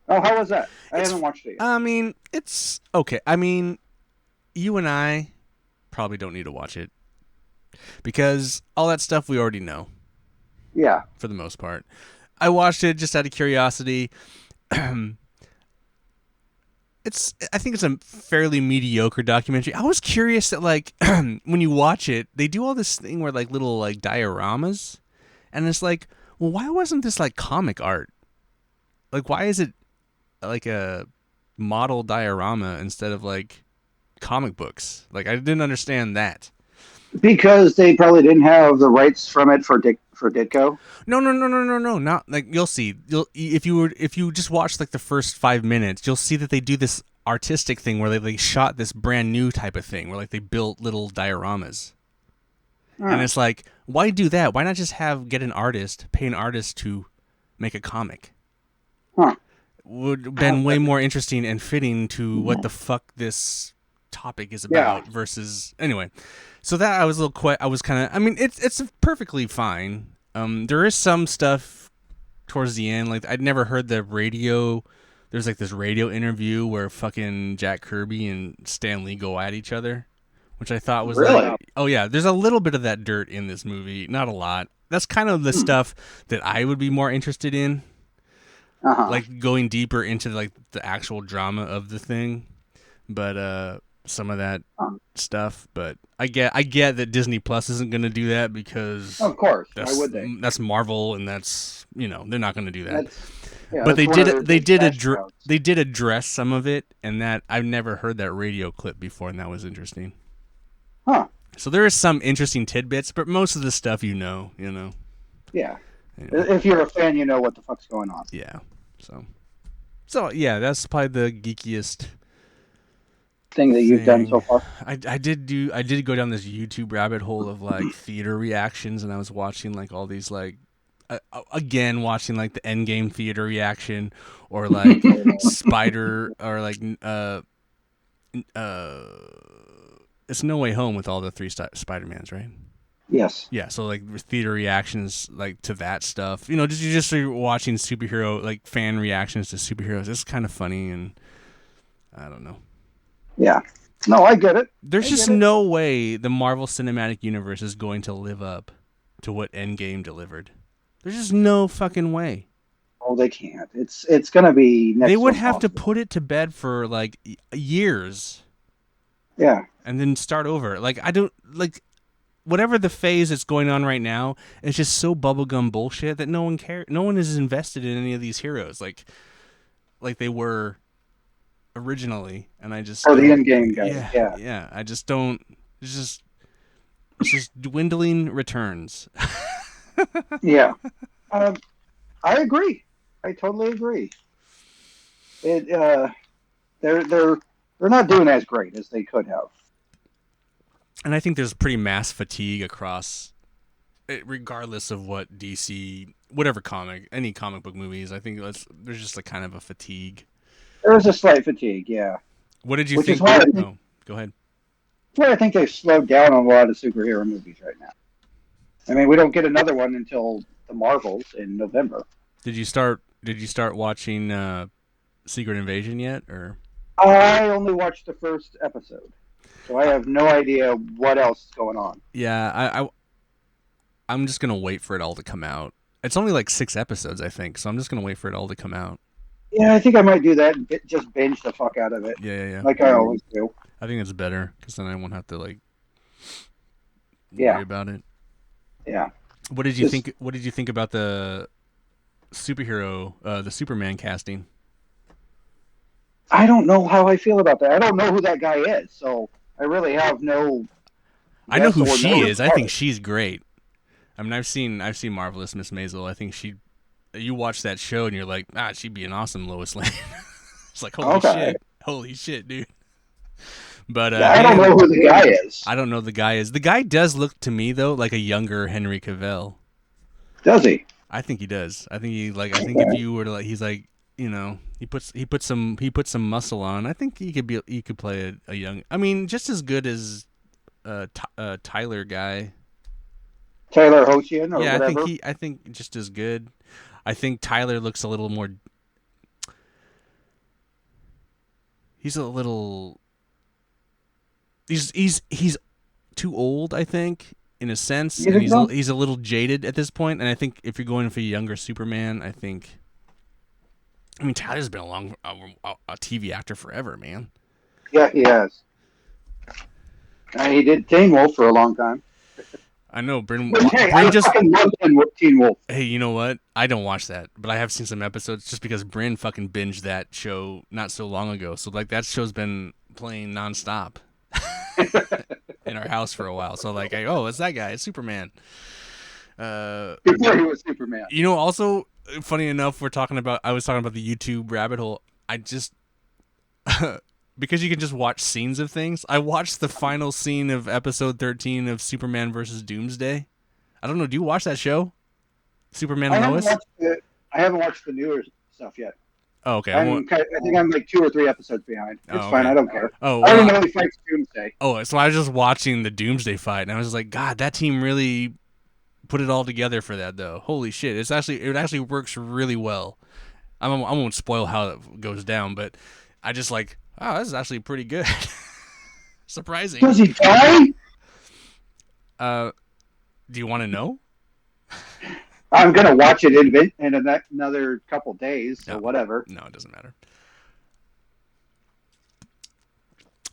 Oh, how was that? I haven't watched it yet. I mean, it's okay. I mean, you and I probably don't need to watch it because all that stuff we already know. Yeah. for the most part. I watched it just out of curiosity. I think it's a fairly mediocre documentary. I was curious that like when you watch it, they do all this thing where like little like dioramas, and it's like, well, why wasn't this like comic art? Like, why is it like a model diorama instead of like comic books? Like, I didn't understand that. Because they probably didn't have the rights from it for Ditko. No, no, no, no, no, no. Not like you'll see. You'll if you just watch like the first 5 minutes, you'll see that they do this artistic thing where they like shot this brand new type of thing where like they built little dioramas. And Huh. it's like, why do that? Why not just get an artist, pay an artist to make a comic? Huh. Would have been way more interesting and fitting to what the fuck this topic is Yeah. about versus anyway. So that I was a little I was kind of I mean it's perfectly fine. There is some stuff towards the end like I'd never heard the radio. There's like this radio interview where fucking Jack Kirby and Stan Lee go at each other, which I thought was Really? like, oh yeah, there's a little bit of that dirt in this movie, not a lot. That's kind of the stuff that I would be more interested in, Uh-huh. like going deeper into like the actual drama of the thing. But some of that stuff, but I get that Disney Plus isn't going to do that because Of course. Why that's would they? that's Marvel and that's, they're not going to do that. That's yeah. But That's one of their big cash address cows. they did address some of it, and that I've never heard that radio clip before, and that was interesting. Huh. So there is some interesting tidbits, but most of the stuff Yeah. Anyway, If you're a fan, you know what the fuck's going on. yeah. So yeah, that's probably the geekiest Thing that you've done so far. I did go down this YouTube rabbit hole of like theater reactions, and I was watching like all these like again watching like the Endgame theater reaction or like Spider or like uh it's No Way Home with all the three Spider-Mans, right? Yes. Yeah, so like theater reactions like to that stuff. Just watching superhero like fan reactions to superheroes. It's kind of funny, and I don't know. Yeah. No, I get it. There's I just get it. no way the Marvel Cinematic Universe is going to live up to what Endgame delivered. There's just no fucking way. Oh, they can't. It's gonna be next. They would to have to impossible. put it to bed for like years Yeah. and then start over. Like I don't like whatever the phase that's going on right now is just so bubblegum bullshit that no one cares. No one is invested in any of these heroes like they were originally, and I just Or the don't- end game guys. Yeah. yeah. I just don't. It's just dwindling returns. Yeah. Um, I agree. I totally agree. It they're not doing as great as they could have. And I think there's pretty mass fatigue across, regardless of what DC, whatever any comic book movies. I think there's just a kind of a fatigue. There is a slight fatigue, yeah. What did you Which think? is why I think, Oh, go ahead. that's why I think they've slowed down on a lot of superhero movies right now. I mean, we don't get another one until the Marvels in November. Did you start watching Secret Invasion yet, or? I only watched the first episode, so I have no idea what else is going on. Yeah, I'm just gonna wait for it all to come out. It's only like 6 episodes, I think, so I'm just gonna wait for it all to come out. Yeah, I think I might do that and just binge the fuck out of it, Yeah. like I always do. I think it's better because then I won't have to like Yeah. worry about it. Yeah. What did you think? What did you think about the superhero, the Superman casting? I don't know how I feel about that. I don't know who that guy is, so I really have no. I know who yes or she no is. I about think it. she's great. I mean, I've seen Marvelous Miss Maisel. I think you watch that show and you're like, she'd be an awesome Lois Lane. It's like holy shit, dude. But Yeah, I don't know who the guy is. I don't know who the guy is. The guy does look to me though like a younger Henry Cavill. Does he? I think he does. I think if you were to like, he's like, he puts some muscle on. I think he could play a young. I mean, just as good as Tyler guy. Taylor Hochian or Yeah, whatever. I think just as good. I think Tyler looks a little more. He's a little. He's too old, I think, in a sense, You and think so? he's a little jaded at this point. And I think if you're going for a younger Superman, I mean, Tyler's been a TV actor forever, man. Yeah, he has. He did Teen Wolf for a long time. I know Hey, Bryn I just. fucking love Teen Wolf. Hey, you know what? I don't watch that, but I have seen some episodes just because Bryn fucking binged that show not so long ago. So like that show's been playing nonstop in our house for a while. So like, oh, it's that guy, it's Superman. Before he was Superman. You know, also funny enough, I was talking about the YouTube rabbit hole. I just because you can just watch scenes of things. I watched the final scene of episode 13 of Superman versus Doomsday. I don't know. Do you watch that show? Superman and Lois? I haven't watched the newer stuff yet. Oh, okay. I think I'm like 2 or 3 episodes behind. It's fine. Okay. I don't care. Oh, I don't know he fights Doomsday. Oh, so I was just watching the Doomsday fight, and I was just like, God, that team really put it all together for that, though. Holy shit! It actually works really well. I won't spoil how it goes down, but I just like, oh, this is actually pretty good. Surprising. Does he die? Do you want to know? I'm gonna watch it in another couple days, so whatever. No, it doesn't matter.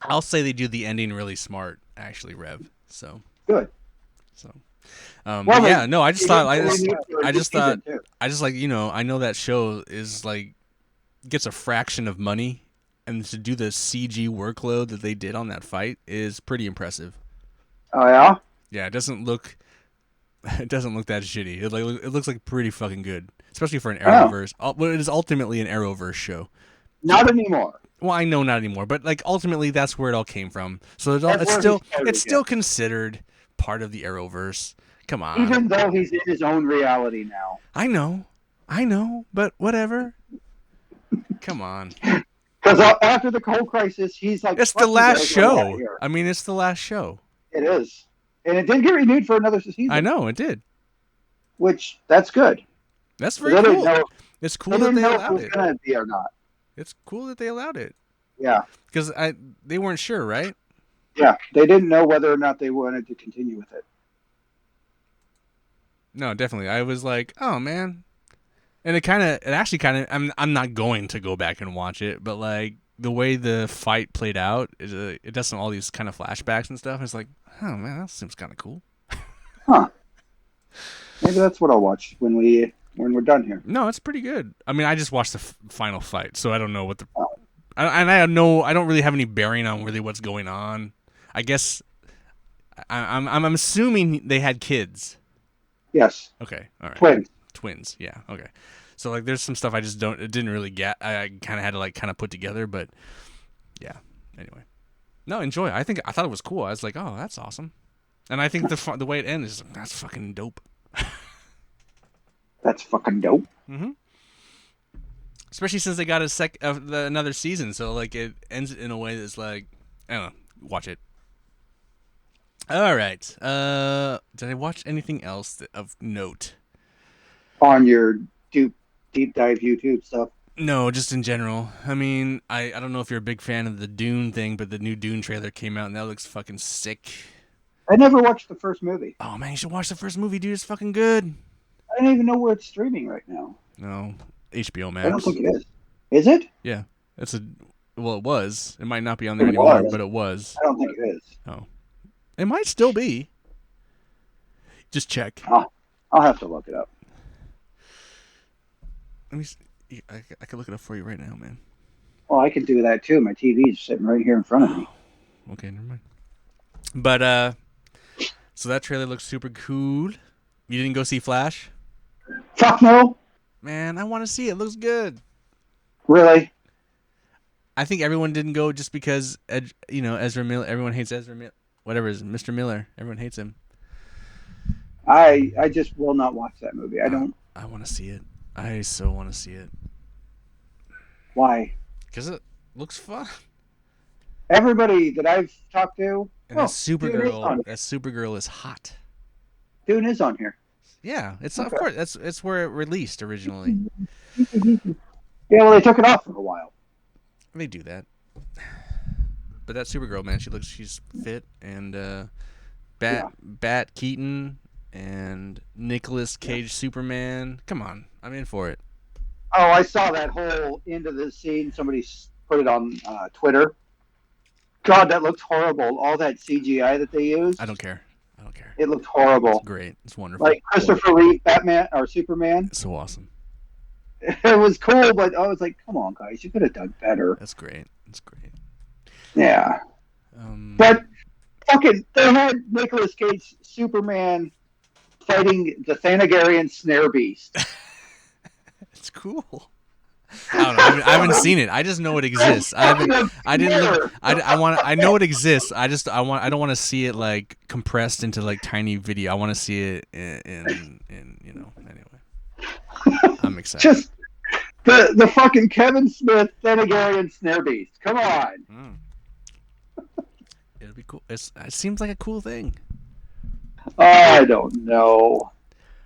I'll say they do the ending really smart, actually, Rev. So good. So, well, yeah, no, I just thought, I know that show is like gets a fraction of money, and to do the CG workload that they did on that fight is pretty impressive. Oh yeah. Yeah, it doesn't look that shitty. It looks like pretty fucking good, especially for an Arrowverse. Well, it is ultimately an Arrowverse show. Not anymore. Well, I know not anymore, but like ultimately that's where it all came from. So it's still considered part of the Arrowverse. Come on. Even though he's in his own reality now. I know, but whatever. Come on. Because after the coal crisis, he's like, it's the last show. I mean, it's the last show. It is, and it did get renewed for another season. I know it did. Which that's good. That's very cool. It's cool that they allowed it. Gonna be or not. It's cool that they allowed it. Yeah. Because they weren't sure, right? Yeah, they didn't know whether or not they wanted to continue with it. No, definitely. I was like, oh man, and I'm not going to go back and watch it, but like the way the fight played out, it does all these kind of flashbacks and stuff. It's like, oh man, that seems kind of cool. Huh. Maybe that's what I'll watch when we're done here. No, it's pretty good. I mean, I just watched the final fight, so I don't know what I don't really have any bearing on really what's going on. I guess I'm assuming they had kids. Yes. Okay. All right. Twins. Yeah. Okay. So like, there's some stuff I just didn't really get. I kind of had to like kind of put together, but yeah. Anyway, no, enjoy. I thought it was cool. I was like, oh, that's awesome, and I think the way it ends is that's fucking dope. That's fucking dope. Mm-hmm. Especially since they got another season, so like it ends in a way that's like, I don't know. Watch it. All right. Did I watch anything else of note? On your deep dive YouTube stuff? No, just in general. I mean, I don't know if you're a big fan of the Dune thing, but the new Dune trailer came out and that looks fucking sick. I never watched the first movie. Oh man, you should watch the first movie, dude. It's fucking good. I don't even know where it's streaming right now. No, HBO Max. I don't think it is. Is it? Yeah, well, it was. It might not be on there anymore, but it was. I don't think it is. Oh, it might still be. Just check. I'll have to look it up. Let me see. I can look it up for you right now, man. Well, I can do that too. My TV's sitting right here in front of me. Okay, never mind. But so that trailer looks super cool. You didn't go see Flash? Fuck no. Man, I want to see it. It looks good. Really? I think everyone didn't go just because Ezra Miller. Everyone hates Ezra Miller. Whatever is Mr. Miller. Everyone hates him. I just will not watch that movie. I don't. I want to see it. I so want to see it. Why? Because it looks fun. Everybody that I've talked to, and that Supergirl is hot. Dune is on here. Yeah, it's okay. Of course it's where it released originally. Yeah, well, they took it off for a while. They do that. But that Supergirl, man, she's fit and Yeah. Bat Keaton and Nicolas Cage Superman. Come on, I'm in for it. Oh, I saw that whole end of the scene. Somebody put it on Twitter. God, that looked horrible. All that CGI that they I don't used, care. I don't care. it looked It's horrible. great. It's wonderful. Like Christopher Reeve Batman or Superman. It's so awesome. It was cool, but I was like, come on, guys, you could have done better. That's great. That's great. Yeah. But fucking, they had Nicolas Cage Superman fighting the Thanagarian Snare Beast. It's cool. I don't know. I haven't seen it. I just know it exists. I didn't look. I know it exists. I don't want to see it like compressed into like tiny video. I want to see it in anyway. I'm excited. Just the fucking Kevin Smith Thanagarian Snare Beast. Come on. It'll be cool. It seems like a cool thing. I don't know.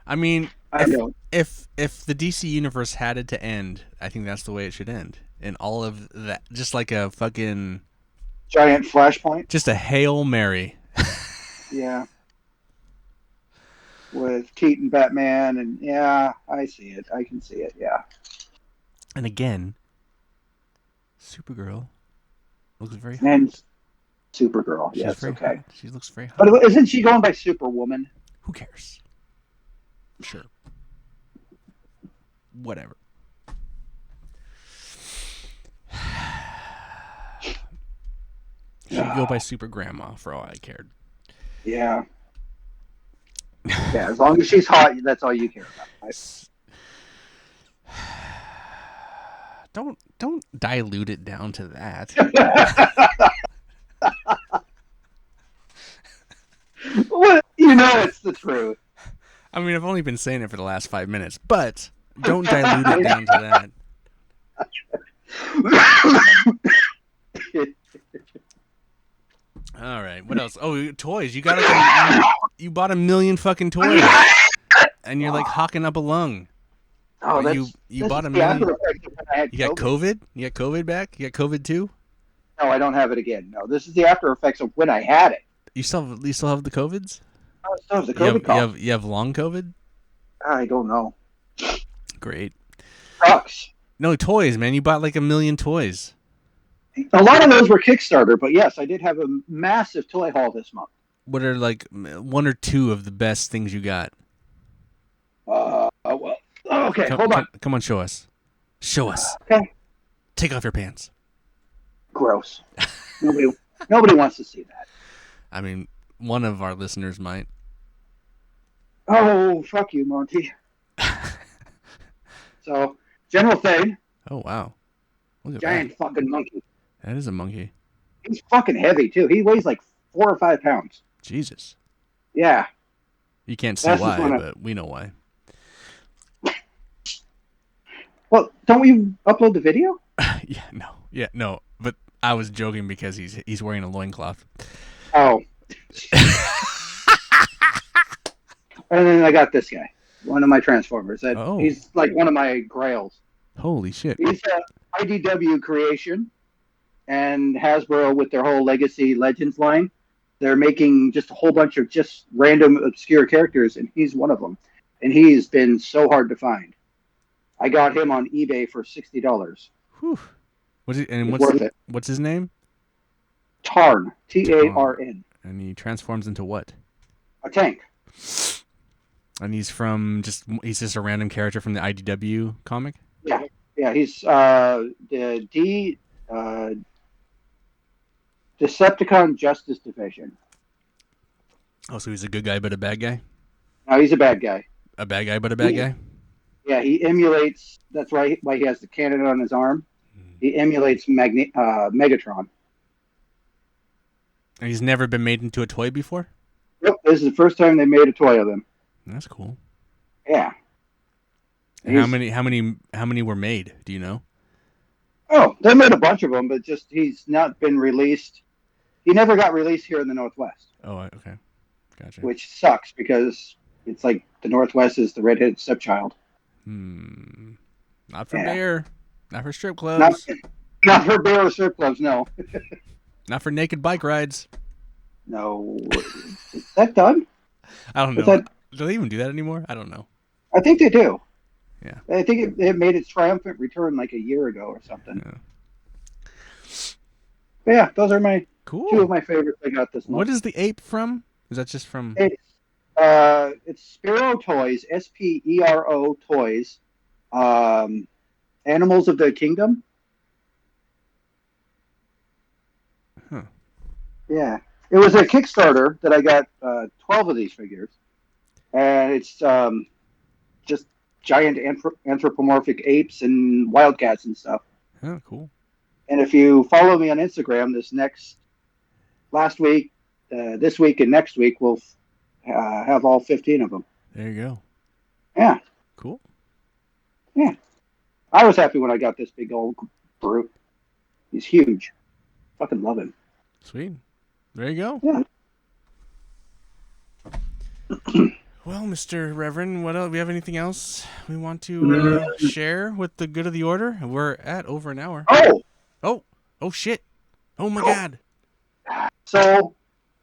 I mean, don't. If the DC universe had it to end, I think that's the way it should end. And all of that, just like a fucking giant flashpoint. Just a Hail Mary. Yeah. With Keaton Batman, and yeah, I see it. I can see it. Yeah. And again, Supergirl looks very hot. And Supergirl. Yes. Okay. Hot. She looks very hot. But isn't she going by Superwoman? Who cares? Sure. Whatever. She'd go by Super Grandma for all I cared. Yeah. Yeah, as long as she's hot, that's all you care about. Right? Don't dilute it down to that. Well, you know it's the truth. I mean, I've only been saying it for the last 5 minutes, but don't dilute it down to that. All right, what else? Oh, toys. You got you bought 1 million fucking toys, and you're like hawking up a lung. Oh, you bought 1 million. You got COVID? You got COVID back? You got COVID too? No, I don't have it again. No, this is the after effects of when I had it. You still have the COVIDs? Oh, still have the COVID cough. You have long COVID? I don't know. Great. Sucks. No, toys, man. You bought like 1 million toys. A lot of those were Kickstarter, but yes, I did have a massive toy haul this month. What are like 1 or 2 of the best things you got? Well, okay, hold on. Come on, show us. Show us. Okay. Take off your pants. Gross. Nobody wants to see that. I mean, one of our listeners might. Oh, fuck you, Monty. So, general thing. Oh, wow. Look at giant fucking monkey. That is a monkey. He's fucking heavy, too. He weighs like 4 or 5 pounds. Jesus. Yeah. You can't see why, but we know why. Well, don't we upload the video? Yeah, no. But I was joking because he's wearing a loincloth. Oh. And then I got this guy, one of my Transformers. He's like one of my grails. Holy shit. He's an IDW creation, and Hasbro with their whole Legacy Legends line. They're making just a whole bunch of just random obscure characters, and he's one of them. And he's been so hard to find. I got him on eBay for $60. Whew. What's his name? Tarn. Tarn. And he transforms into what? A tank. And he's just a random character from the IDW comic? Yeah. Yeah, he's the Decepticon Justice Division. Oh, so he's a good guy but a bad guy? No, he's a bad guy. A bad guy but a bad guy? Yeah, he emulates. That's why he has the cannon on his arm. He emulates Megatron. And he's never been made into a toy before? Yep, this is the first time they made a toy of him. That's cool. Yeah. And how many were made? Do you know? Oh, they made a bunch of them, but just he's not been released. He never got released here in the Northwest. Oh, okay, gotcha. Which sucks because it's like the Northwest is the redheaded stepchild. Not for bear. Not for strip clubs. Not for bear or strip clubs, no. Not for naked bike rides. No, is that done? I don't Is know. that? Do they even do that anymore? I don't know. I think they do. Yeah. I think it made its triumphant return like a year ago or something. Yeah. But yeah, those are my two of Cool. my favorites I got this What month. is the ape from? Is that just from? It's Spiro Toys, Spero Toys, um, Animals of the Kingdom. Huh. Yeah, it was a Kickstarter that I got 12 of these figures, and it's just giant anthropomorphic apes and wildcats and stuff. Oh, cool. And if you follow me on Instagram, last week, this week, and next week, we'll have all 15 of them. There you go. Yeah, Cool. yeah. I was happy when I got this big old brute. He's huge. Fucking love him. Sweet. There you go. Yeah. Well, Mr. Reverend, what else? We have anything else we want to share with the good of the order? We're at over an hour. Oh, Oh, oh shit. Oh my oh. God. So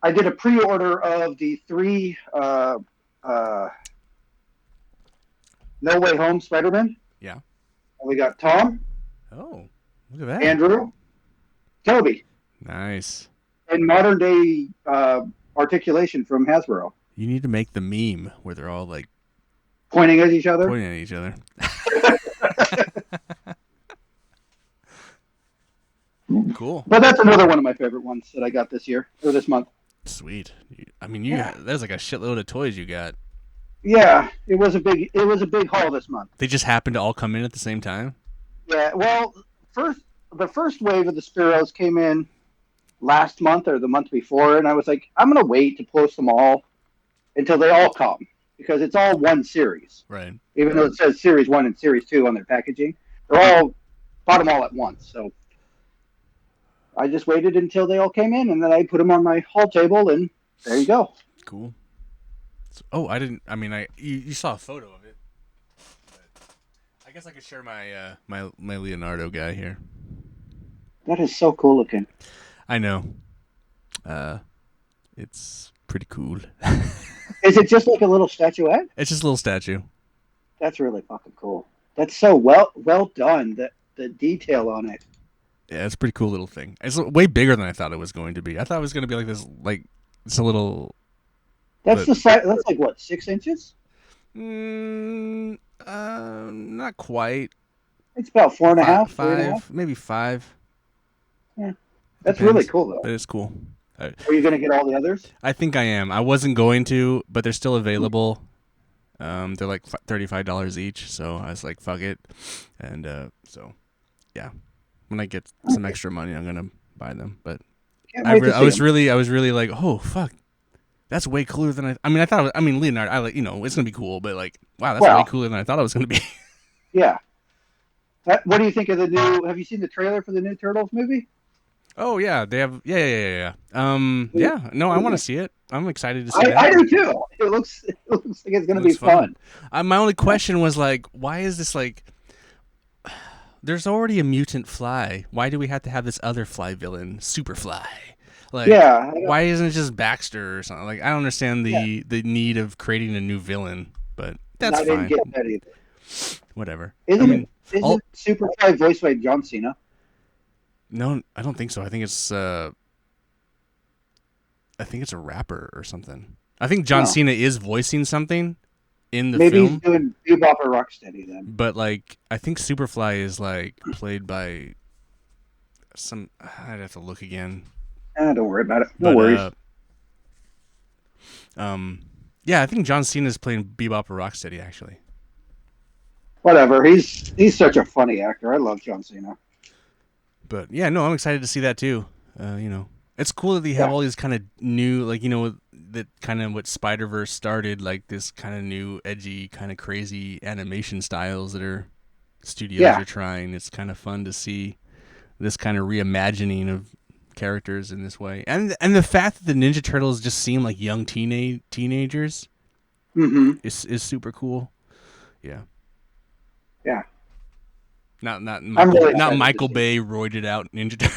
I did a pre-order of the three No Way Home Spider-Man. Yeah. We got Tom, Oh, look at that. Andrew, Toby, Nice. and modern day articulation from Hasbro. You need to make the meme where they're all like Pointing at each other. pointing at each other. Cool. But that's another one of my favorite ones that I got this year or this month. Sweet. I mean, you got, there's like a shitload of toys you got. Yeah, it was a big haul this month. They just happened to all come in at the same time. Yeah, well, the first wave of the Spiros came in last month or the month before, and I was like, I'm gonna wait to post them all until they all come because it's all one series. Right. Even though it says Series 1 and Series 2 on their packaging, they're all bought them all at once. So I just waited until they all came in, and then I put them on my haul table, and there you go. Cool. Oh, I didn't. I mean, you saw a photo of it. But I guess I could share my my Leonardo guy here. That is so cool looking. I know. It's pretty cool. Is it just like a little statuette? It's just a little statue. That's really fucking cool. That's so well done. The detail on it. Yeah, it's a pretty cool little thing. It's way bigger than I thought it was going to be. I thought it was going to be like this, like it's a little. That's the size. That's like what, 6 inches? Not quite. It's about 4.5, 5, maybe 5. Yeah, that's Depends, really cool though. but it's cool. Are you gonna get all the others? I think I am. I wasn't going to, but they're still available. They're like $35 each, so I was like, fuck it, and so yeah, when I get some extra money, I'm gonna buy them. But I was really like, oh fuck, that's way cooler than I mean, I thought. I mean, Leonardo, I like, it's gonna be cool, but like, wow, that's way cooler than I thought it was gonna be. Yeah. What do you think of the new? Have you seen the trailer for the new Turtles movie? Oh yeah, they have. Yeah. No, I want to see it. I'm excited to see that. I do too. It looks like it's gonna be fun. My only question was like, why is this like? There's already a mutant fly. Why do we have to have this other fly villain, Superfly? Like, yeah. Why isn't it just Baxter or something? Like, I don't understand the need of creating a new villain, but that's fine. I didn't get that either. Whatever. Isn't Superfly voiced by John Cena? No, I don't think so. I think it's a rapper or something. I think John Cena is voicing something in the film. Maybe he's doing Bebop or Rocksteady then. But like, I think Superfly is like played by some. I'd have to look again. Don't worry about it. No worries. Yeah, I think John Cena is playing Bebop or Rocksteady actually. Whatever. He's such a funny actor. I love John Cena. But yeah, no, I'm excited to see that too. It's cool that they have all these kind of new, like, that kind of what Spider-Verse started, like this kind of new, edgy, kind of crazy animation styles that studios are trying. It's kind of fun to see this kind of reimagining of characters in this way, and the fact that the Ninja Turtles just seem like young teenagers is super cool. Yeah. Yeah. Not Michael Bay roided out Ninja Turtle.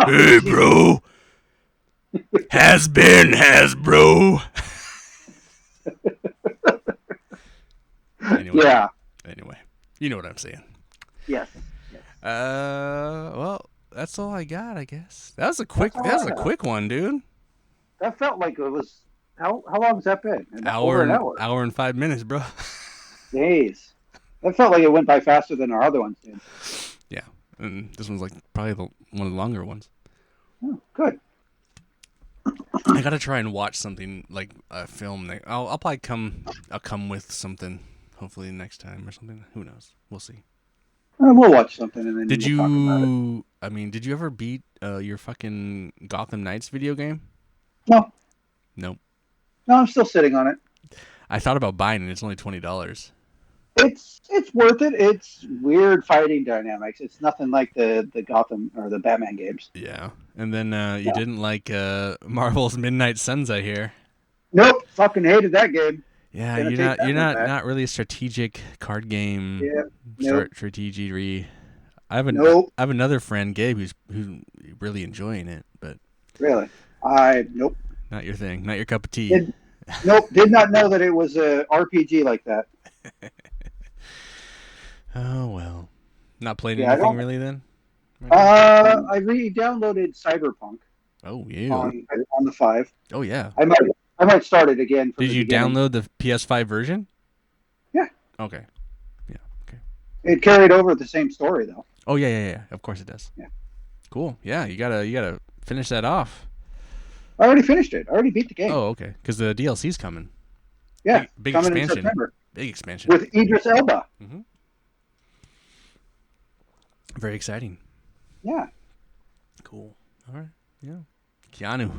Hey, bro. Has been Hasbro. Anyway. Yeah. Anyway, you know what I'm saying. Yes. Yes. Well, that's all I got, I guess. That was a quick. That's all That was I a got. quick one, dude. That felt like it was. How long has that been? Hour Over an and hour. hour and 5 minutes, bro. Days. That felt like it went by faster than our other ones did. Yeah, and this one's like probably one of the longer ones. Oh, good. I gotta try and watch something like a film. I'll probably come. I'll come with something. Hopefully next time or something. Who knows? We'll see. We'll watch something and then Did we'll talk about it. you? I mean, did you ever beat your fucking Gotham Knights video game? No, Nope. no, I'm still sitting on it. I thought about buying it. It's only $20. It's worth it. It's weird fighting dynamics. It's nothing like the Gotham or the Batman games. Yeah. And then you No. didn't like Marvel's Midnight Suns, I hear. Nope, fucking hated that game. Yeah, Gonna you're take not that you're one not back. not really a strategic card game Yeah, nope, strategy. I nope, have another friend, Gabe, who's really enjoying it, but really. Nope. not your thing, not your cup of tea. Did, nope, did not know that it was a RPG like that. Oh well, not playing Yeah, I anything don't. really then. Right now? I re-downloaded Cyberpunk Oh you. on the 5. Oh yeah. I might start it again from Did the you beginning. download the PS5 version? Yeah, Okay. Yeah. Okay. it carried over the same story though. Oh yeah. Of course it does. Yeah, Cool. Yeah, you gotta finish that off. I already finished it. I already beat the game. Oh okay, because the DLC's coming. Yeah, Big coming in expansion. September Big expansion. with Idris Elba. Hmm. Very exciting. Yeah. Cool. All right. Yeah. Keanu.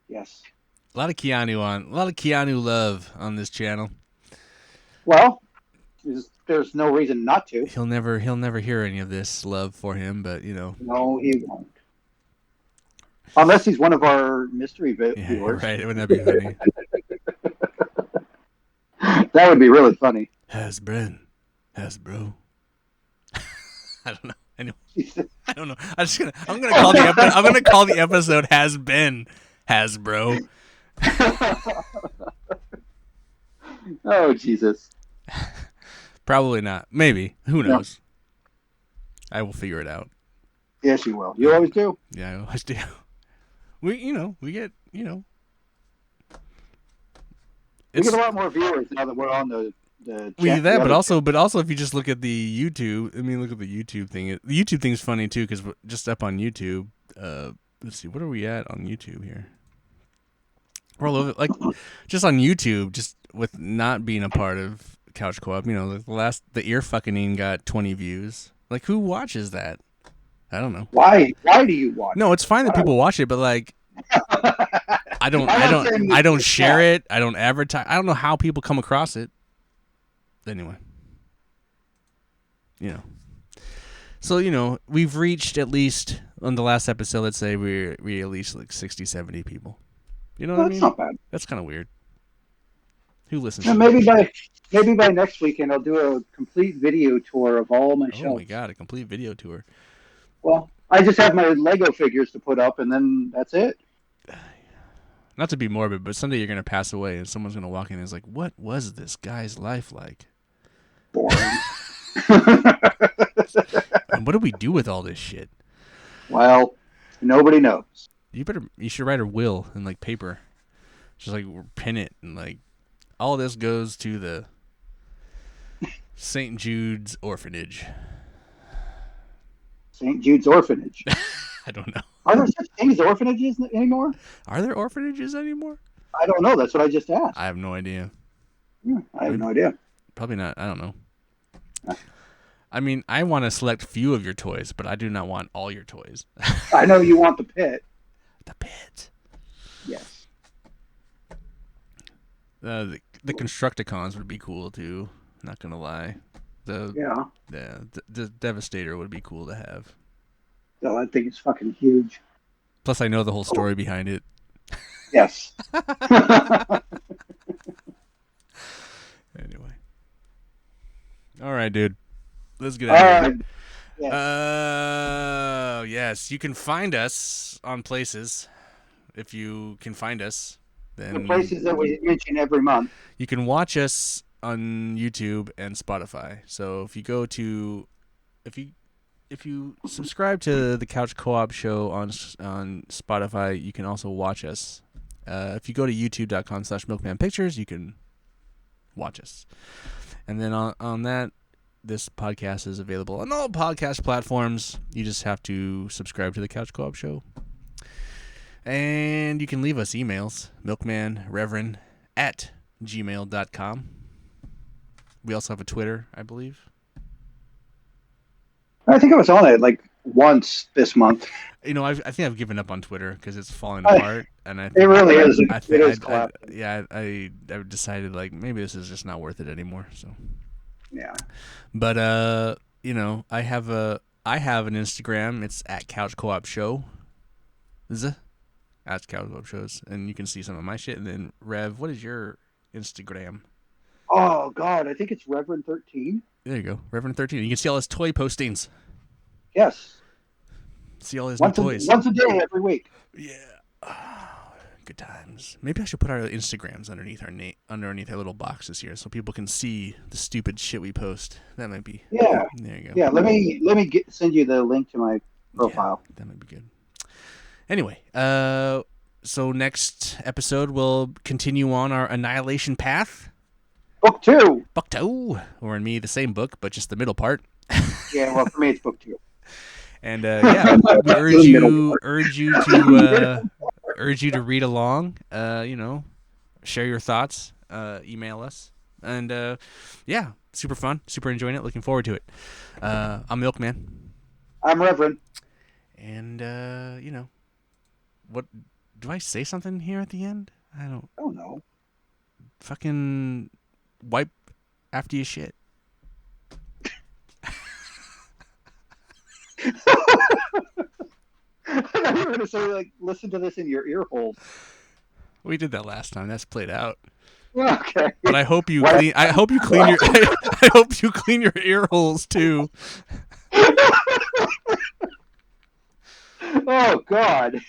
Yes. A lot of Keanu love on this channel. Well, there's no reason not to. He'll never hear any of this love for him, but you know. No, he won't. Unless he's one of our mystery Yeah, viewers. right. Wouldn't that be funny? That would be really funny. Hasbro. I don't know. Anyway, I don't know. I'm gonna call the episode Has Been Hasbro. Oh, Jesus. Probably not. Maybe. Who No. knows? I will figure it out. Yes, you will. You always do. Yeah, I always do. We get, We get a lot more viewers now that we're on the we do chat. that, but also if you just look at the YouTube, look at the YouTube thing. The YouTube thing's funny too because just up on YouTube. Let's see, what are we at on YouTube here? We're all over, like, just on YouTube, just with not being a part of Couch Co-op. The ear fucking got 20 views. Like, who watches that? I don't know. Why do you watch? No, it's fine that people watch it, but like, I don't share it. I don't advertise. I don't know how people come across it. Anyway, so we've reached, at least on the last episode, let's say we at least like 60, 70 people. You know what I mean? That's not bad. That's kind of weird. Who listens? And maybe by next weekend I'll do a complete video tour of all my Oh shelves. my god, a complete video tour. Well, I just have my Lego figures to put up, and then that's it. Not to be morbid, but someday you're gonna pass away, and someone's gonna walk in and is like, "What was this guy's life like? Boring. And what do we do with all this shit?" Well, nobody knows. You should write a will in like paper, just like pin it, and like all this goes to the St. Jude's orphanage. St. Jude's orphanage. I don't know. Are there such things as orphanages anymore? Are there orphanages anymore? I don't know. That's what I just asked. I have no idea. I have no idea. Probably not. I don't know. I mean, I want to select few of your toys, but I do not want all your toys. I know you want the pit. The pit. Yes. The Constructicons would be cool too. Not gonna lie. The Devastator would be cool to have. So I think it's fucking huge. Plus, I know the whole story behind it. Yes. Anyway. All right, dude. Let's get All out of right. here. Yes. Yes, you can find us on places. if you can find us, The then places that we mention every month. you can watch us on YouTube and Spotify. So if you go to if you subscribe to the Couch Co-op Show on Spotify, you can also watch us. If you go to youtube.com/milkmanpictures, you can watch us. And then on that, this podcast is available on all podcast platforms. You just have to subscribe to the Couch Co-op Show. And you can leave us emails, milkmanreverend@gmail.com. We also have a Twitter, I believe. I think I was on it like once this month. You know, I think I've given up on Twitter because it's falling apart, and I think It really is. I It is collapsing. I decided like maybe this is just not worth it anymore. So Yeah. but you know, I have an Instagram. It's at Couch Co-op Show. At Couch Co-op Shows, and you can see some of my shit. And then Rev, what is your Instagram? Oh God, I think it's Reverend 13. There you go, Reverend 13. You can see all his toy postings. Yes. See all his new toys. Once a day, every week. Yeah. Good times. Maybe I should put our Instagrams underneath our little boxes here, so people can see the stupid shit we post. That might be. Yeah. There you go. Yeah. Let me send you the link to my profile. Yeah, that might be good. Anyway, so next episode we'll continue on our Annihilation path. Book 2. Book 2, or in me the same book, but just the middle part. Yeah. Well, for me it's book 2. And yeah, we urge you to read along. You know, share your thoughts. Email us, and yeah, super fun, super enjoying it. Looking forward to it. I'm Milkman. I'm Reverend. And you know, what do I say something here at the end? I don't know. Fucking wipe after you shit. I thought you were going to say, like, listen to this in your ear holes. We did that last time. That's played out. Okay. But I hope you clean. I hope you clean your. I hope you clean your ear holes too. Oh God.